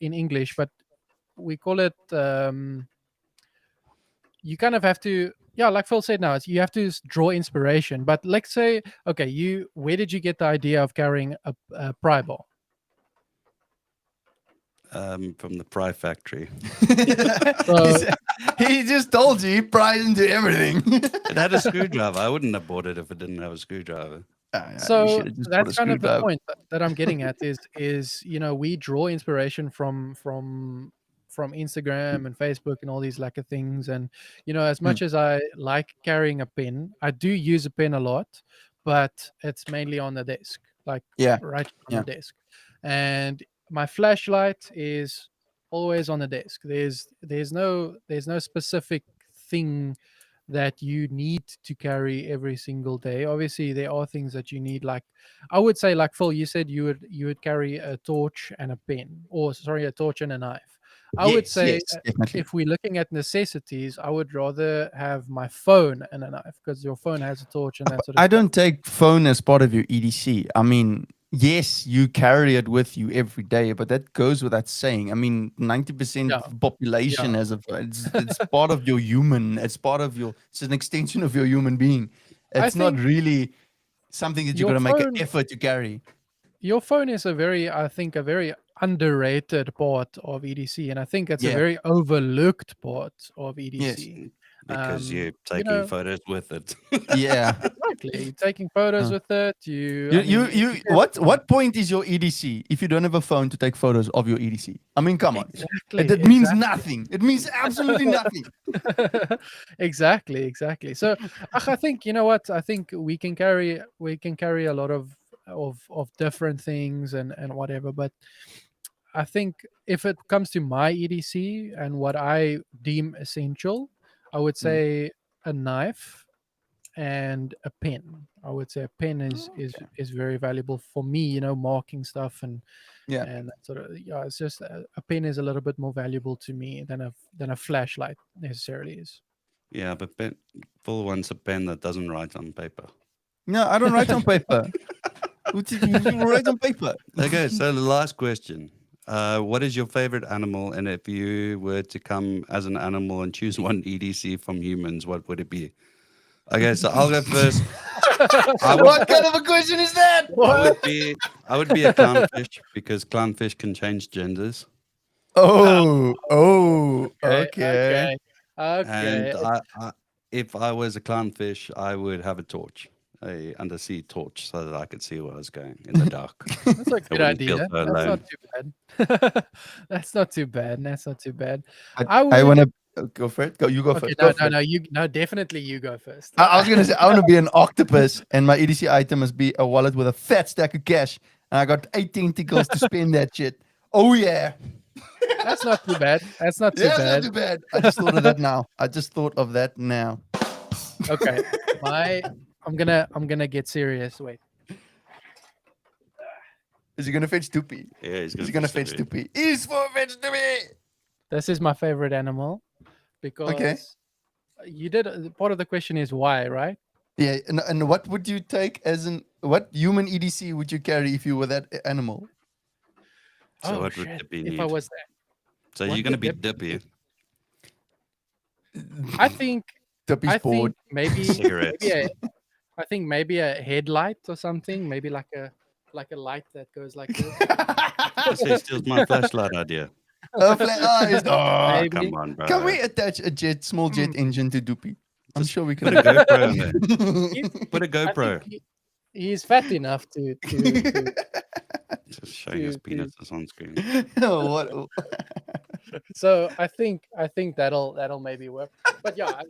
English, but we call it you kind of have to, yeah, like Phil said now, you have to draw inspiration. But let's say, okay, where did you get the idea of carrying a pry bar? From the Pry Factory. So, He just told you he pries into everything. It had a screwdriver. I wouldn't have bought it if it didn't have a screwdriver. so that's kind of the point that I'm getting at is you know, we draw inspiration from Instagram and Facebook and all these lacquer things. And you know, as much as I like carrying a pen, I do use a pen a lot, but it's mainly on the desk, like right on the desk. And my flashlight is always on the desk. There's no specific thing that you need to carry every single day. Obviously, there are things that you need, like I would say, like Phil, you said you would carry a torch and a pen, or sorry, a torch and a knife. I would say if we're looking at necessities, I would rather have my phone and a knife, because your phone has a torch and that sort of I stuff. don't take phone as part of your EDC. I mean, yes, you carry it with you every day, but that goes without saying. I mean, 90% Yeah. of the population has it's part of your human. It's part of your. It's an extension of your human being. I It's not think really something that you're your gonna make an phone effort to carry. your phone is a very underrated part of EDC, and I think it's a Yeah. very overlooked part of Yes. EDC. Because you're You taking know, photos with it. Yeah. exactly. You're taking photos Uh. with it. You what point is your EDC if you don't have a phone to take photos of your EDC? I mean, come on. Exactly. It means nothing. It means absolutely nothing. Exactly. So I think, you know what? I think we can carry a lot of different things and whatever, but I think if it comes to my EDC and what I deem essential, I would say a knife and a pen. I would say a pen is very valuable for me, you know, marking stuff and Yeah. that sort of, yeah, it's just a pen is a little bit more valuable to me than a flashlight necessarily is. Yeah, but Paul wants a pen that doesn't write on paper. No, I don't write on paper. You write on paper. Okay, so the last question. What is your favorite animal? And if you were to come as an animal and choose one EDC from humans, what would it be? Okay, so I'll go first. What kind of a question is that? I would be a clownfish because clownfish can change genders. Oh, Okay. And if I was a clownfish, I would have a torch, a undersea torch, so that I could see where I was going in the dark. That's a good wouldn't feel idea. so That's alone. not too bad. That's not too bad. That's not too bad. I want to go for it. You go Okay, first. definitely you go first. I was gonna say I want to be an octopus, and my EDC item must be a wallet with a fat stack of cash, and I got 8 tentacles to spend that shit. Oh yeah, That's not too bad. That's not too yeah, bad. not too bad. I just thought of that now. Okay. I'm gonna get serious. Wait. Is he gonna fetch Doopy? Yeah, he's Is he gonna fetch Doopy? He's for fetch Doopy. This is my favorite animal because you did part of the question is why, right? Yeah, and what would you take what human EDC would you carry if you were that animal? So what would Dippy need? If I was that, So what you're going to would be Dippy. I think Dippy's bored. maybe Cigarettes. I think maybe a headlight or something, maybe like a light that goes like this. So he steals my flashlight idea. Oh, Maybe. Come on, bro. can we attach a small jet engine to Doopy? I'm sure we Put can. a GoPro on there. Put a I GoPro. think he's fat enough to Just showing his penis on screen. What? so I think that'll maybe work. But yeah.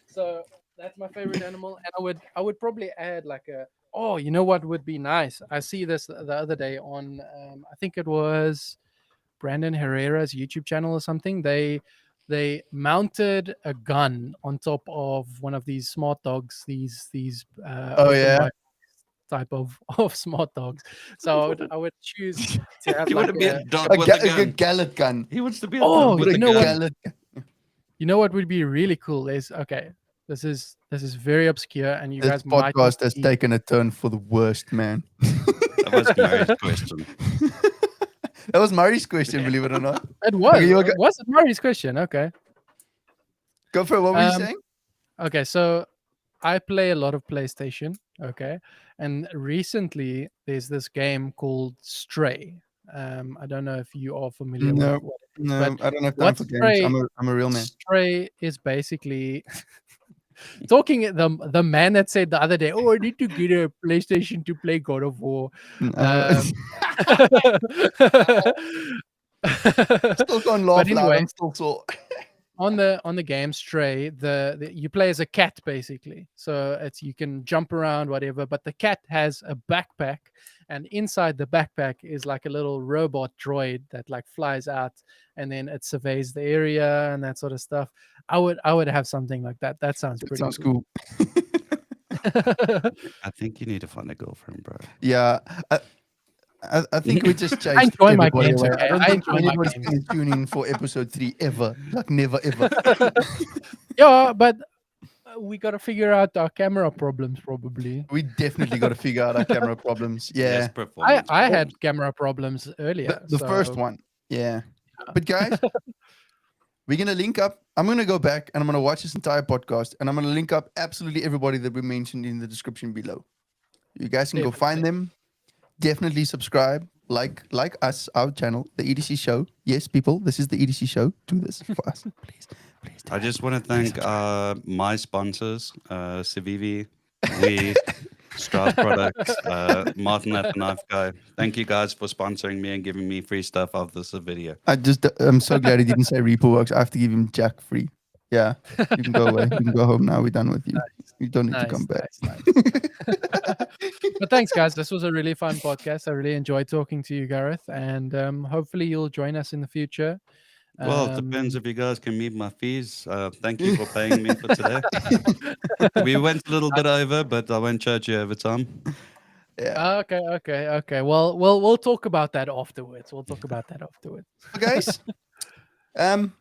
So that's my favorite animal, and I would probably add like you know what would be nice? I see this the other day on I think it was Brandon Herrera's YouTube channel or something. They mounted a gun on top of one of these smart dogs. These open mic type of smart dogs. So I would choose to have You like want to be a dog with a a gun. gallet gun. He wants to be a dog with you a know gun. what? You know what would be really cool is this is very obscure, and you This guys might podcast has be- taken a turn for the worst, man. That was Mary's question. That was Murray's question, believe it or not. It was. Okay, Was it Murray's question? Okay. Go for it. What were you saying? Okay, so I play a lot of PlayStation. Okay, and recently there's this game called Stray. I don't know if you are familiar with what it is, No, but I don't have time what for Stray- games. I'm a real man. Stray is basically talking the man that said the other day, "Oh, I need to get a PlayStation to play God of War." Still can't laugh But loud. anyway, I'm still sore. on the game Stray, the you play as a cat basically. So it's you can jump around, whatever, but the cat has a backpack, and inside the backpack is like a little robot droid that like flies out, and then it surveys the area and that sort of stuff. I would have something like that. That sounds pretty Sounds cool. I think you need to find a girlfriend, bro. Yeah. I think we just changed. I enjoy my everybody games, away. okay? I don't I think enjoy my anybody's games. going to tune in for episode 3 ever. Like never ever. Yeah, but we got to figure out our camera problems probably. We definitely got to figure out our camera problems. Yeah. Yes, performance. I had camera problems earlier. The first one. Yeah. But guys, we're going to link up. I'm going to go back and I'm going to watch this entire podcast and I'm going to link up absolutely everybody that we mentioned in the description below. You guys can go find them. Definitely subscribe, like us, our channel, the EDC show. Yes, people, this is the EDC show. Do this for us, please. I just want to thank my sponsors, Civivi, We, Strauss Products, Martin at the Knife Guy. Thank you guys for sponsoring me and giving me free stuff of this video. I'm so glad he didn't say Reaper Works. I have to give him Jack free. Yeah, you can go away. You can go home now. We're done with you. You don't need to come back. Nice. But thanks, guys. This was a really fun podcast. I really enjoyed talking to you, Gareth, and hopefully you'll join us in the future. Well, it depends if you guys can meet my fees. Thank you for paying me for today. We went a little bit over, but I won't charge you over time. Yeah. Okay. Well, we'll talk about that afterwards. Guys, have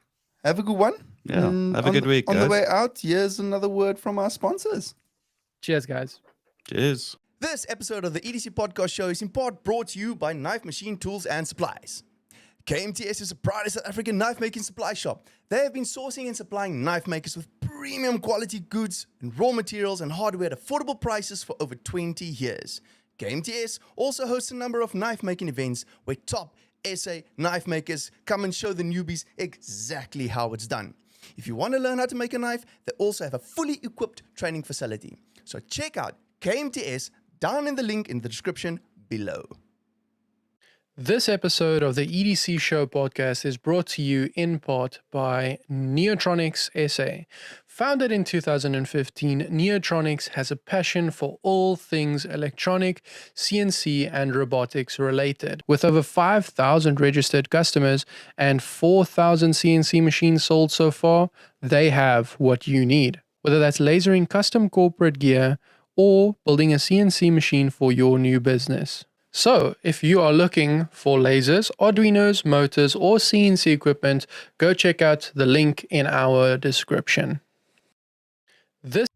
a good one. Yeah, have a good week, guys. On the way out, here's another word from our sponsors. Cheers, guys. Cheers. This episode of the EDC Podcast Show is in part brought to you by Knife Machine Tools and Supplies. KMTS is a proud South African knife making supply shop. They have been sourcing and supplying knife makers with premium quality goods and raw materials and hardware at affordable prices for over 20 years. KMTS also hosts a number of knife making events where top SA knife makers come and show the newbies exactly how it's done. If you want to learn how to make a knife, they also have a fully equipped training facility. So check out KMTS down in the link in the description below. This episode of the EDC Show podcast is brought to you in part by Neotronics SA. Founded in 2015, Neotronics has a passion for all things electronic, CNC, and robotics related. With over 5,000 registered customers and 4,000 CNC machines sold so far, they have what you need. Whether that's lasering custom corporate gear or building a CNC machine for your new business. So, if you are looking for lasers, Arduinos, motors, or CNC equipment, go check out the link in our description. This